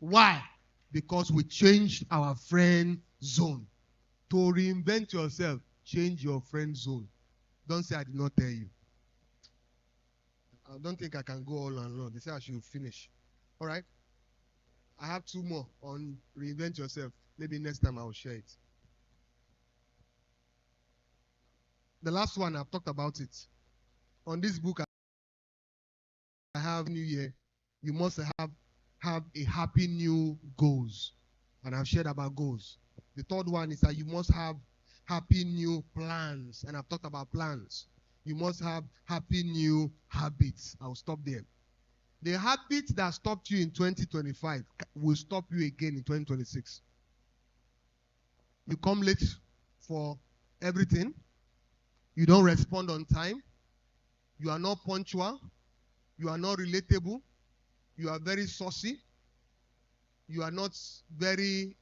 Why? Because we changed our friend zone. To reinvent yourself, change your friend zone. Don't say I did not tell you. I don't think I can go all and on. They say I should finish. All right? I have 2 more on reinvent yourself. Maybe next time I will share it. The last one, I've talked about it. On this book, I have New Year. You must have a happy new goals. And I've shared about goals. The third one is that you must have happy new plans. And I've talked about plans. You must have happy new habits. I'll stop there. The habits that stopped you in 2025 will stop you again in 2026. You come late for everything. You don't respond on time. You are not punctual. You are not relatable. You are very saucy. You are not very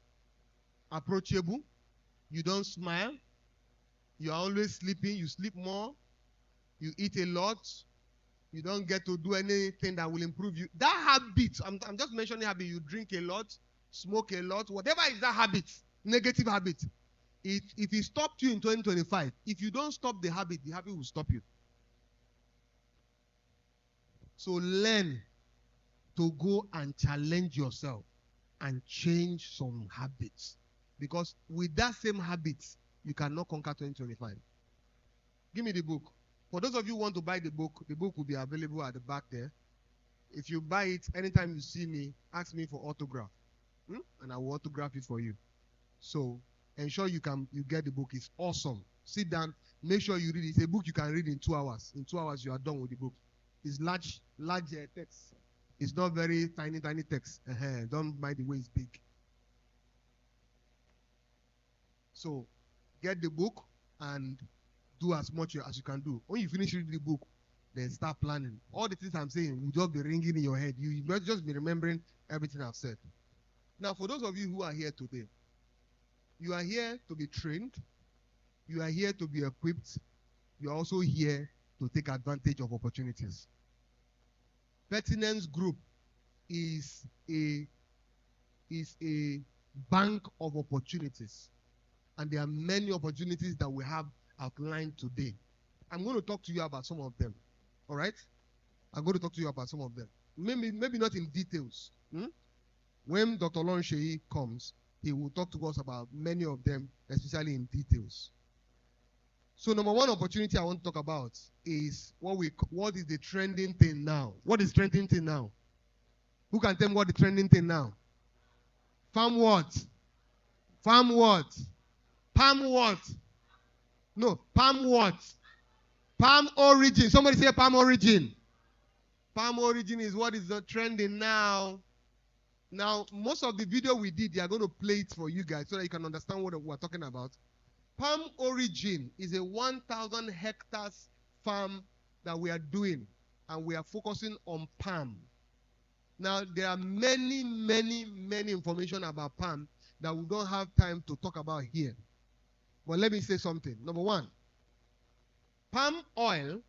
approachable. You don't smile. You are always sleeping. You sleep more. You eat a lot. You don't get to do anything that will improve you. That habit, I'm just mentioning habit. You drink a lot, smoke a lot, whatever is that habit, negative habit. If it stopped you in 2025, if you don't stop the habit will stop you. So learn to go and challenge yourself and change some habits. Because with that same habit, you cannot conquer 2025. Give me the book. For those of you who want to buy the book will be available at the back there. If you buy it, anytime you see me, ask me for autograph. And I will autograph it for you. So ensure you get the book. It's awesome. Sit down, make sure you read it. It's a book you can read in 2 hours. In 2 hours, you are done with the book. It's large text. It's not very tiny text. Don't mind the way it's big. So get the book and do as much as you can do. When you finish reading the book, then start planning. All the things I'm saying will just be ringing in your head. You must just be remembering everything I've said. Now, for those of you who are here today, you are here to be trained. You are here to be equipped. You are also here to take advantage of opportunities. Pertinence Group is a bank of opportunities. And there are many opportunities that we have outlined today. I'm going to talk to you about some of them. All right? I'm going to talk to you about some of them. Maybe not in details. When Dr. Lon Shei comes, he will talk to us about many of them, especially in details. So number one opportunity I want to talk about is what is the trending thing now? What is trending thing now? Who can tell me what the trending thing now? Farm what? Farm what? Palm what? No, palm what? Palm origin. Somebody say palm origin. Palm origin is what is the trending now. Now, most of the video we did, they are going to play it for you guys so that you can understand what we're talking about. Palm origin is a 1,000 hectares farm that we are doing, and we are focusing on palm. Now, there are many information about palm that we don't have time to talk about here. But let me say something. Number one, palm oil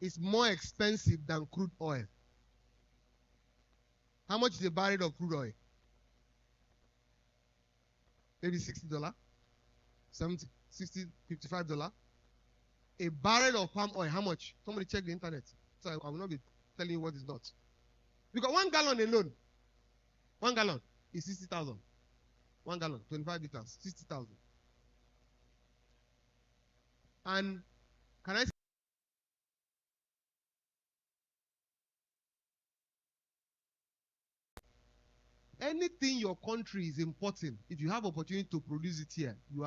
is more expensive than crude oil. How much is a barrel of crude oil? Maybe $60, $70, $60, $55. A barrel of palm oil, how much? Somebody check the internet. So I will not be telling you what is not. Because 1 gallon alone, 1 gallon is 60,000. 1 gallon, 25 liters, 60,000. And can I say, anything your country is importing, if you have opportunity to produce it here, you're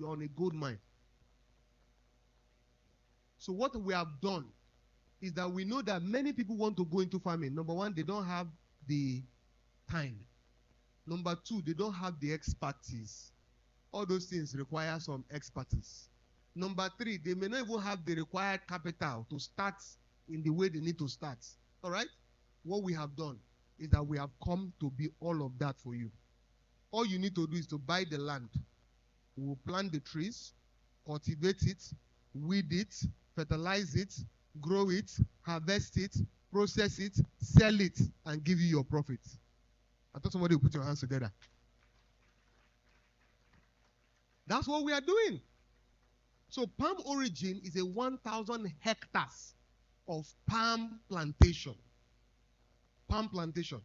on a gold mine. So what we have done is that we know that many people want to go into farming. Number one, they don't have the time. Number two, they don't have the expertise. All those things require some expertise. Number three, they may not even have the required capital to start in the way they need to start. All right? What we have done is that we have come to be all of that for you. All you need to do is to buy the land. We will plant the trees, cultivate it, weed it, fertilize it, grow it, harvest it, process it, sell it, and give you your profit. I thought somebody would put your hands together. That's what we are doing. So Palm Origin is a 1,000 hectares of palm plantation. Palm plantation.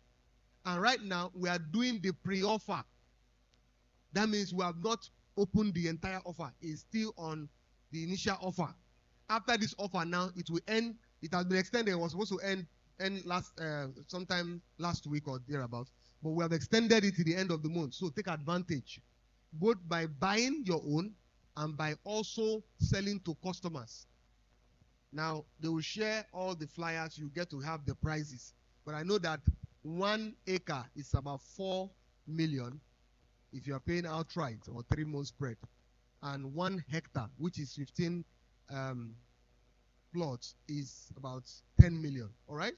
And right now, we are doing the pre-offer. That means we have not opened the entire offer. It's still on the initial offer. After this offer now, it will end. It has been extended. It was supposed to end sometime last week or thereabouts. But we have extended it to the end of the month. So take advantage, both by buying your own and by also selling to customers. Now, they will share all the flyers. You get to have the prices. But I know that 1 acre is about 4 million if you are paying outright or 3 months spread. And 1 hectare, which is 15 plots, is about 10 million. All right?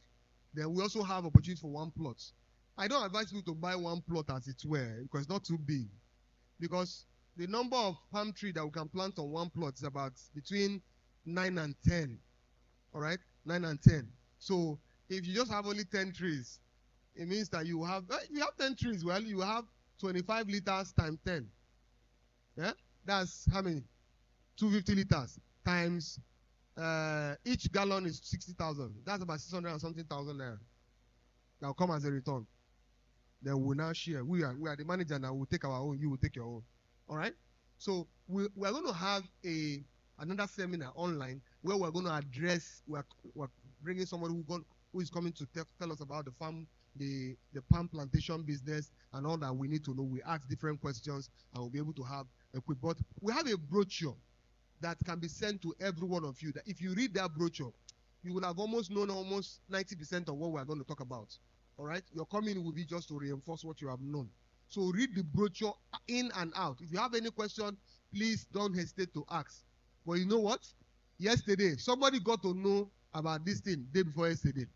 Then we also have opportunity for 1 plot. I don't advise you to buy 1 plot as it were, because it's not too big. Because the number of palm tree that we can plant on 1 plot is about between 9 and 10. All right? 9 and 10. So if you just have only 10 trees, it means that you have 10 trees, well, you have 25 liters times 10. Yeah? That's how many? 250 liters times each gallon is 60,000. That's about 600 and something thousand there. That will come as a return. Then we'll now share. We are the manager now. We'll take our own. You will take your own. All right? So we are going to have another seminar online where we're going to address, we're bringing somebody who is coming to tell us about the farm, the palm plantation business and all that we need to know. We ask different questions and we'll be able to have a quick, but we have a brochure that can be sent to every one of you. That if you read that brochure, you will have almost known almost 90% of what we're going to talk about. All right? Your coming will be just to reinforce what you have known. So read the brochure in and out. If you have any question, please don't hesitate to ask. But you know what? Yesterday, somebody got to know about this thing day before yesterday.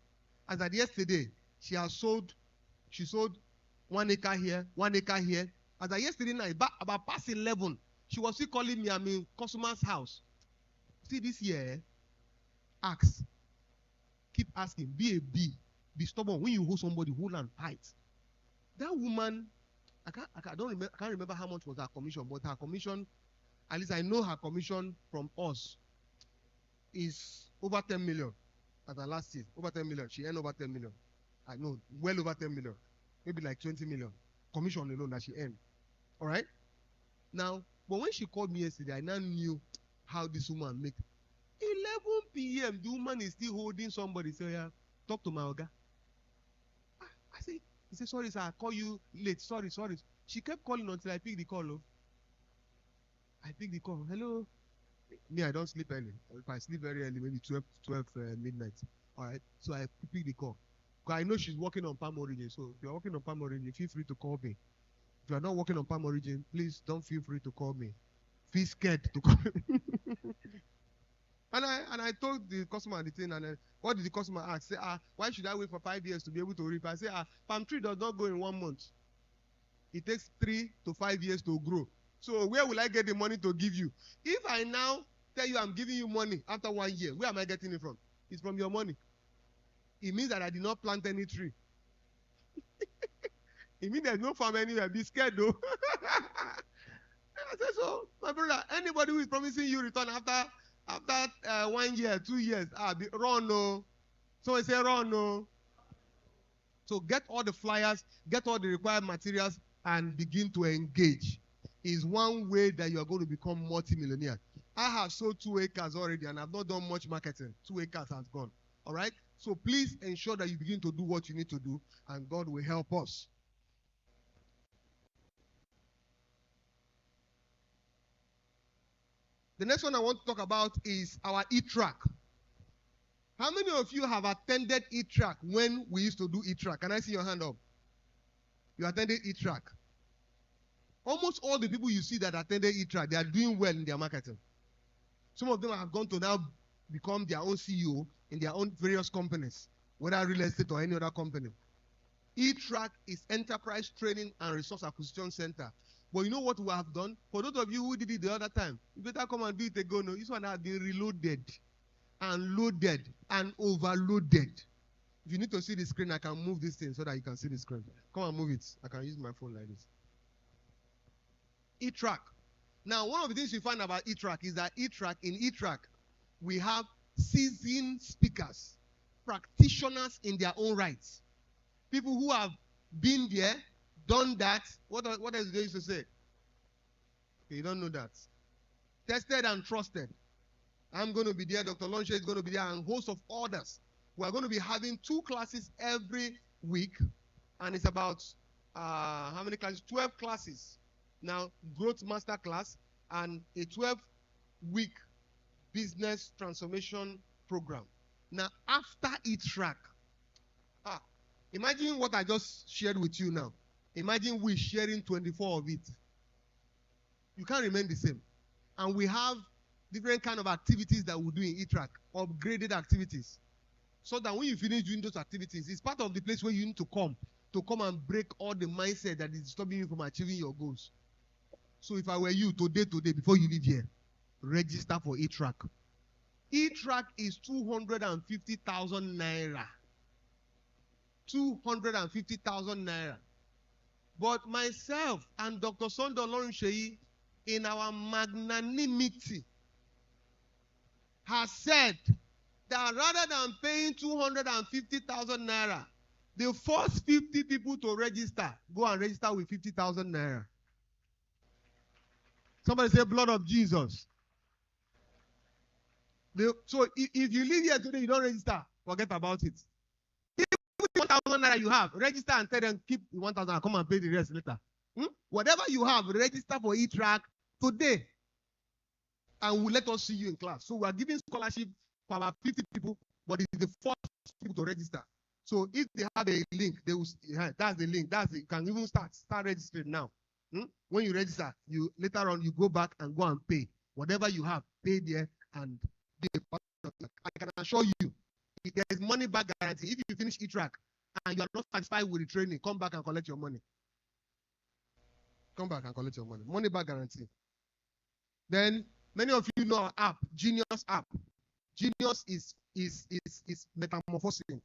As at yesterday, she sold 1 acre here, 1 acre here. As at yesterday night, about past 11, she was still calling me, I'm in customer's house. See this year, ask. Keep asking. Be a bee. Be stubborn. When you hold somebody, hold and tight. That woman, I can't remember how much was her commission, but her commission, at least I know her commission from us is over 10 million. At her last year, over 10 million. She earned over 10 million. I know, well over 10 million. Maybe like 20 million. Commission alone that she earned. All right? Now, but when she called me yesterday, I now knew how this woman make. 11 p.m., the woman is still holding somebody. Say, yeah, talk to my oga. I say, he said, sorry, sir, I call you late. Sorry. She kept calling until I picked the call. Oh. I picked the call. Hello. Me, I don't sleep early. If I sleep very early, maybe 12 midnight. All right. So I picked the call. Because I know she's working on Palm Origin. So if you're working on Palm Origin, feel free to call me. If you're not working on Palm Origin, please don't feel free to call me. Feel scared to call me. And I told the customer the thing, and what did the customer ask? Say, why should I wait for 5 years to be able to reap? I say, palm tree does not go in 1 month. It takes 3 to 5 years to grow. So where will I get the money to give you? If I now tell you I'm giving you money after 1 year, where am I getting it from? It's from your money. It means that I did not plant any tree. It means there's no farm anywhere. Be scared though. I said, so, my brother, anybody who is promising you return after 1 year, 2 years, run no. So I say run no. So get all the flyers, get all the required materials, and begin to engage. Is one way that you are going to become multi-millionaire. I have sold 2 acres already, and I've not done much marketing. 2 acres has gone. All right? So please ensure that you begin to do what you need to do, and God will help us. The next one I want to talk about is our e-track. How many of you have attended e-track when we used to do e-track? Can I see your hand up? You attended e-track. Almost all the people you see that attended e-track, they are doing well in their marketing. Some of them have gone to now become their own CEO in their own various companies, whether real estate or any other company. E-track is Enterprise Training and Resource Acquisition Center. But you know what we have done? For those of you who did it the other time, you better come and do it again. No, this one has been reloaded and loaded and overloaded. If you need to see the screen, I can move this thing so that you can see the screen. Come and move it. I can use my phone like this. E-Track. Now, one of the things you find about E-Track is that in E-Track, we have seasoned speakers, practitioners in their own rights. People who have been there, done that. What else they used to say? Okay, you don't know that. Tested and trusted. I'm going to be there. Dr. Lonsha is going to be there, and a host of others. We are going to be having 2 classes every week, and it's about how many classes? 12 classes. Now, growth master class and a 12-week business transformation program. Now, after E-Track, imagine what I just shared with you now. Imagine we sharing 24 of it. You can't remain the same. And we have different kind of activities that we do in E-Track, upgraded activities. So that when you finish doing those activities, it's part of the place where you need to come and break all the mindset that is stopping you from achieving your goals. So if I were you, today, before you leave here, register for E-Track. E-Track is 250,000 naira. 250,000 naira. But myself and Dr. Sunday Olorunsheyi, in our magnanimity, has said that rather than paying 250,000 naira, the first 50 people to register, go and register with 50,000 naira. Somebody say, blood of Jesus. So if you leave here today, you don't register, forget about it. Even 1,000 naira you have, register and tell them, keep 1,000 and come and pay the rest later. Whatever you have, register for E-Track today. And we'll let us see you in class. So we are giving scholarship for about 50 people, but it's the first people to register. So if they have a link, they will. That's the link. You can even start registering now. When you register, you later on you go back and go and pay whatever you have. Pay there and be a part of it. I can assure you, there is money back guarantee. If you finish E-Track and you are not satisfied with the training, come back and collect your money. Come back and collect your money. Money back guarantee. Then many of you know our app, Genius app. Genius is metamorphosing.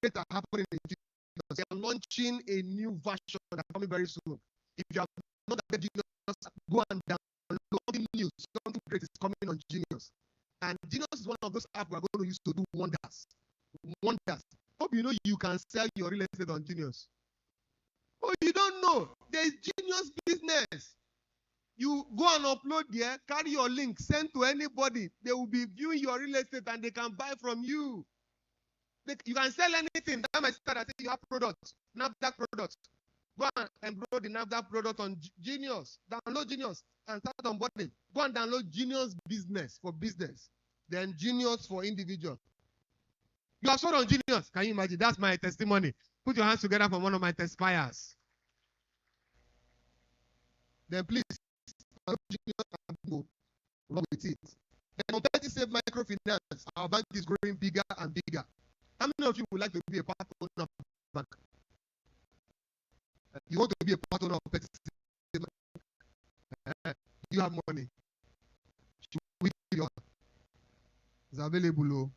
Great are happening in Genius. They are launching a new version that's coming very soon. If you have not downloaded Genius, go and download something new. Something great is coming on Genius. And Genius is one of those apps we are going to use to do wonders. Wonders. Hope you know you can sell your real estate on Genius. Oh, you don't know. There is Genius business. You go and upload there, carry your link, send to anybody. They will be viewing your real estate and they can buy from you. You can sell anything. That might start. I say you have products, NAFDAC products. Go and enroll the NAFDAC product on Genius. Download Genius and start onboarding. Go and download Genius Business for business. Then Genius for individual. You have sold on Genius. Can you imagine? That's my testimony. Put your hands together for one of my testifiers. Then please, along with it. And on Safe Microfinance, our bank is growing bigger and bigger. How many of you would like to be a part owner of the bank? You want to be a part owner of Safe Microfinance? You have money. It's available.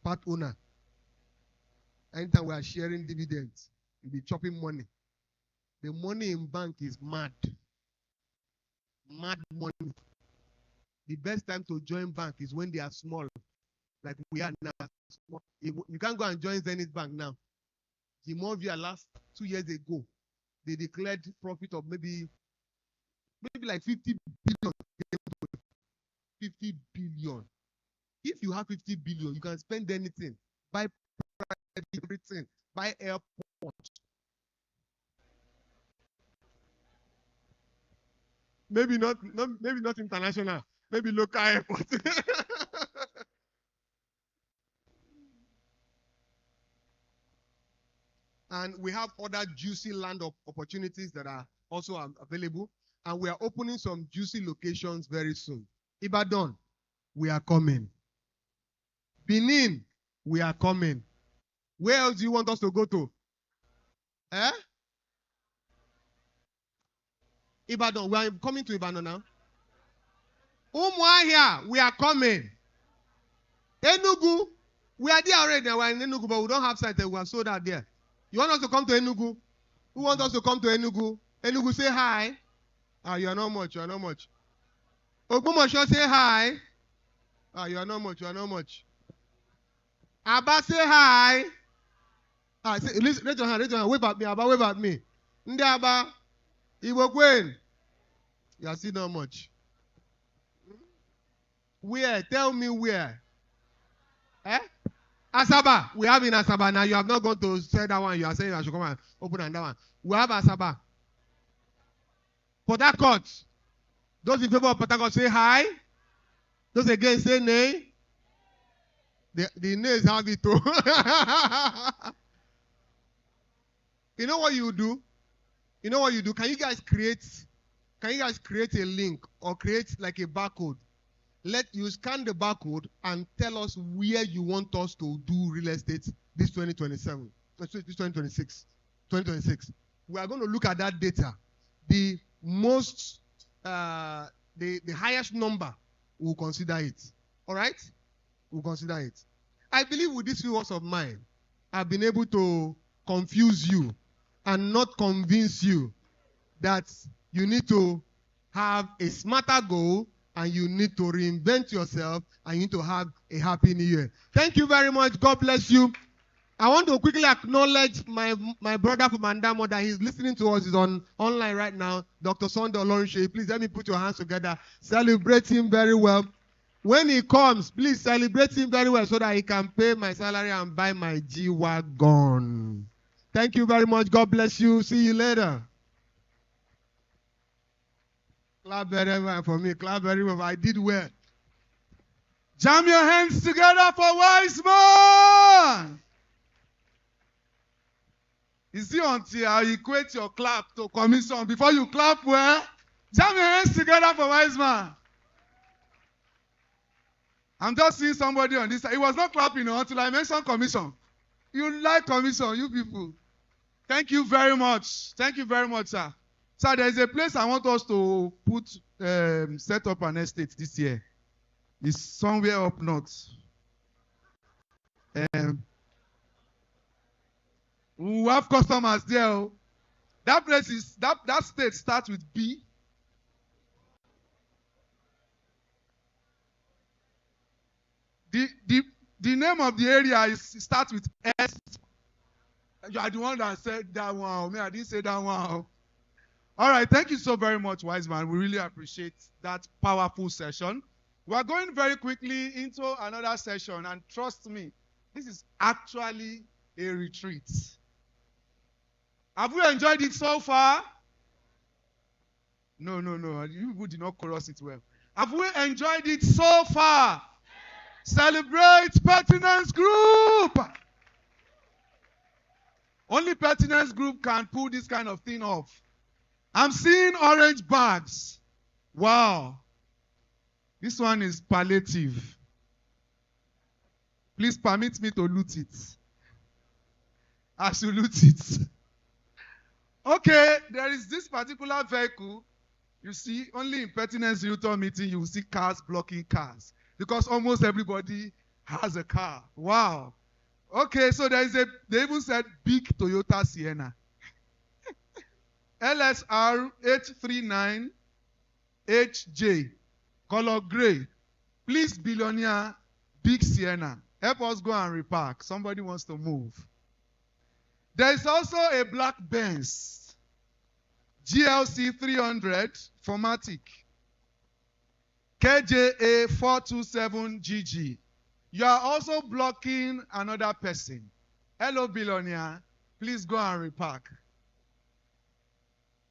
Part owner. Anytime we are sharing dividends, you'll be chopping money. The money in bank is mad. Mad money. The best time to join bank is when they are small, like we are now. You can't go and join Zenith Bank now. Zimovia last 2 years ago, they declared profit of maybe like 50 billion. 50 billion. If you have 50 billion, you can spend anything. Buy everything. Buy airport. Maybe not international. Maybe local airport. And we have other juicy land opportunities that are also available. And we are opening some juicy locations very soon. Ibadan, we are coming. Benin, we are coming. Where else do you want us to go to? Ibadan, we are coming to Ibadan now. Umuahia, we are coming. Enugu, We are there already. We're in Enugu, but we don't have site. We are sold out there. You want us to come to Enugu? Who wants us to come to Enugu? Enugu, say hi. You are not much. You are not much. Ogbomoso, say hi. You are not much. You are not much. Aba, say hi. Raise your hand. Raise your hand. Wave at me. Aba, wave at me. Ndi Aba. Igbo Queen. You are still not much. Where? Tell me where. Asaba. We have in Asaba now. You have not gone to say that one. You are saying I should come and open that one. We have Asaba. Port Harcourt. Those in favor of Port Harcourt say hi. Those against say nay. The nays have it too. You know what you do? You know what you do? Can you guys create a link or create like a barcode? Let you scan the barcode and tell us where you want us to do real estate this 2027. This 2026. 2026. We are going to look at that data. The most the highest number, we'll consider it. All right? We'll consider it. I believe with these few words of mine, I've been able to confuse you and not convince you that you need to have a smarter goal and you need to reinvent yourself and you need to have a happy new year. Thank you very much. God bless you. I want to quickly acknowledge my brother from Andamo that he's listening to us. He's online right now. Dr. Sunday Olorunshe. Please let me put your hands together. Celebrate him very well. When he comes, please celebrate him very well so that he can pay my salary and buy my G-Wagon. Thank you very much. God bless you. See you later. Clap very well for me. Clap very well. I did well. Jam your hands together for Wiseman. Is it until I equate your clap to commission before you clap well? Jam your hands together for Wiseman. I'm just seeing somebody on this side. He was not clapping until I mentioned commission. You like commission, you people. Thank you very much. Thank you very much, sir. Sir, there is a place I want us to set up an estate this year. It's somewhere up north. We have customers there. That place is that state starts with B. The name of the area starts with S. You are the one that said that one. Me, I didn't say that one. All right, thank you so very much, Wiseman. We really appreciate that powerful session. We are going very quickly into another session, and trust me, this is actually a retreat. Have we enjoyed it so far? No. You people did not chorus it well. Have we enjoyed it so far? Celebrate Pertinence Group. Only Pertinence Group can pull this kind of thing off. I'm seeing orange bags. Wow. This one is palliative. Please permit me to loot it. I should loot it. Okay, there is this particular vehicle. You see, only in Pertinence Realtor meeting, you will see cars blocking cars. Because almost everybody has a car. Wow. Okay, so they even said big Toyota Sienna. LSR 839HJ, color gray. Please, billionaire, big Sienna. Help us go and repark. Somebody wants to move. There is also a black Benz, GLC 300, Formatic, KJA 427GG. You are also blocking another person. Hello, billionaire. Please go and repark.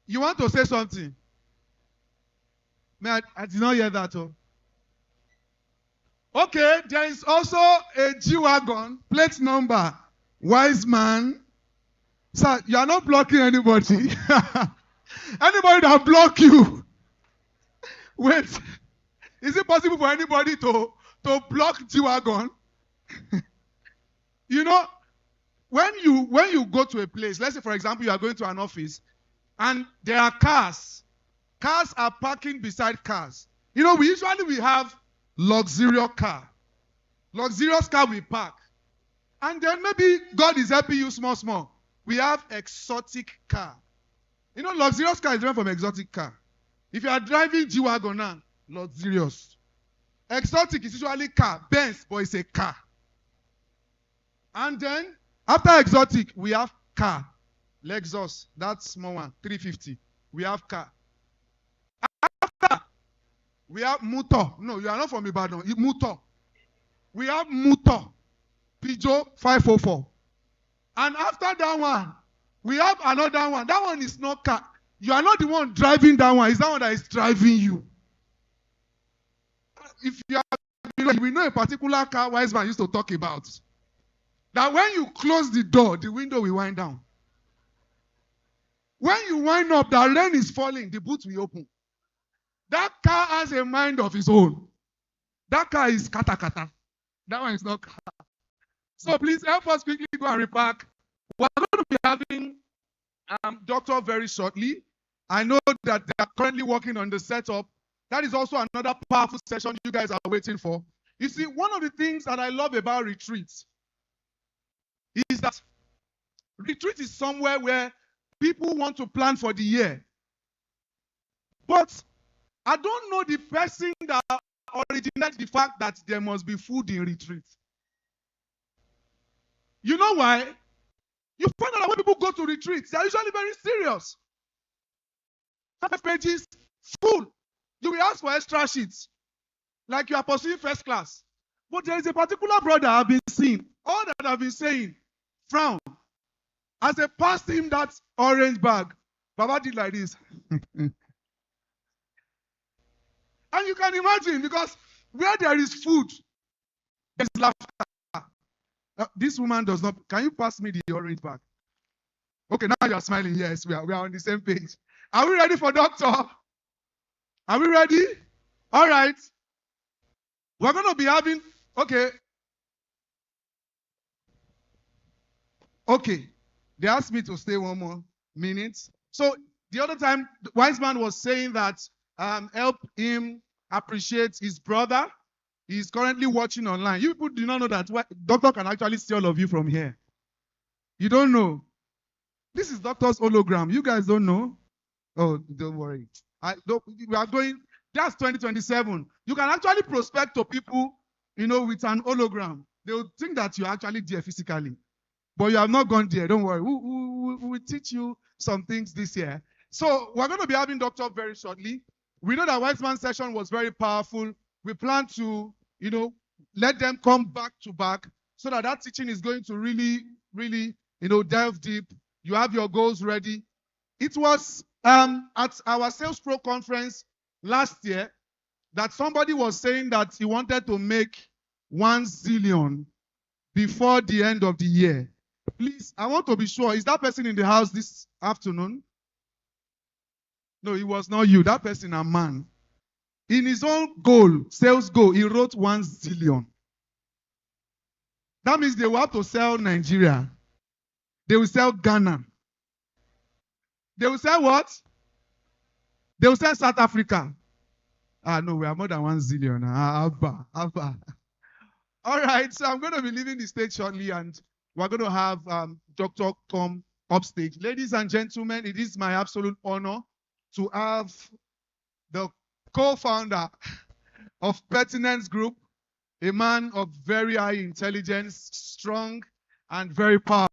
You want to say something? I did not hear that. Okay, there is also a G-Wagon, plate number, Wiseman. Sir, you are not blocking anybody. Anybody that block you. Wait. Is it possible for anybody to block G-Wagon? You know, when you go to a place, let's say for example you are going to an office and there are cars. Cars are parking beside cars. You know, we have luxurious car. Luxurious car we park. And then maybe God is helping you small. We have exotic car. You know, luxurious car is different from exotic car. If you are driving G-Wagon now, luxurious. Exotic is usually car, Benz, but it's a car. And then, after exotic, we have car. Lexus, that small one, 350. We have car. After, we have motor. No, you are not from Ibadan. Motor. We have motor. Peugeot 504. And after that one, we have another one. That one is not car. You are not the one driving that one. It's that one that is driving you. If you are, we know a particular car wise man used to talk about. That when you close the door, the window will wind down. When you wind up, the rain is falling, the boot will open. That car has a mind of its own. That car is kata kata. That one is not car. So please help us quickly go and repack. We're going to be having doctor very shortly. I know that they are currently working on the setup. That is also another powerful session you guys are waiting for. You see, one of the things that I love about retreats is that retreat is somewhere where people want to plan for the year. But I don't know the person that originated the fact that there must be food in retreat. You know why? You find out that when people go to retreats, they are usually very serious. 5 pages, full. You will ask for extra sheets, like you are pursuing first class. But there is a particular brother I've been seeing, all that I've been saying, frown. As I passed him that orange bag, Baba did like this. And you can imagine, because where there is food, there is laughter. This woman does not. Can you pass me the orange bag? Okay, now you are smiling. Yes, we are on the same page. Are we ready for doctor? Are we ready? All right. We're going to be having, okay. They asked me to stay 1 more minute. So the other time, the wise man was saying that help him appreciate his brother. He's currently watching online. You people do not know that doctor can actually see all of you from here. You don't know. This is doctor's hologram. You guys don't know? Oh, don't worry. We are going, that's 2027. You can actually prospect to people, with an hologram. They will think that you're actually there physically. But you have not gone there. Don't worry. We will teach you some things this year. So we're going to be having doctor very shortly. We know that Wise Man session was very powerful. We plan to, let them come back to back so that teaching is going to really, really, delve deep. You have your goals ready. It was at our Sales Pro conference last year that somebody was saying that he wanted to make 1 zillion before the end of the year. Please, I want to be sure. Is that person in the house this afternoon? No, it was not you. That person, a man. In his own goal, sales goal, he wrote 1 zillion. That means they will have to sell Nigeria. They will sell Ghana. They will sell what? They will sell South Africa. No, we are more than 1 zillion. Abba. All right, so I'm going to be leaving the stage shortly, and we're going to have Dr. come upstage. Ladies and gentlemen, it is my absolute honor to have the co-founder of Pertinence Group, a man of very high intelligence, strong, and very powerful.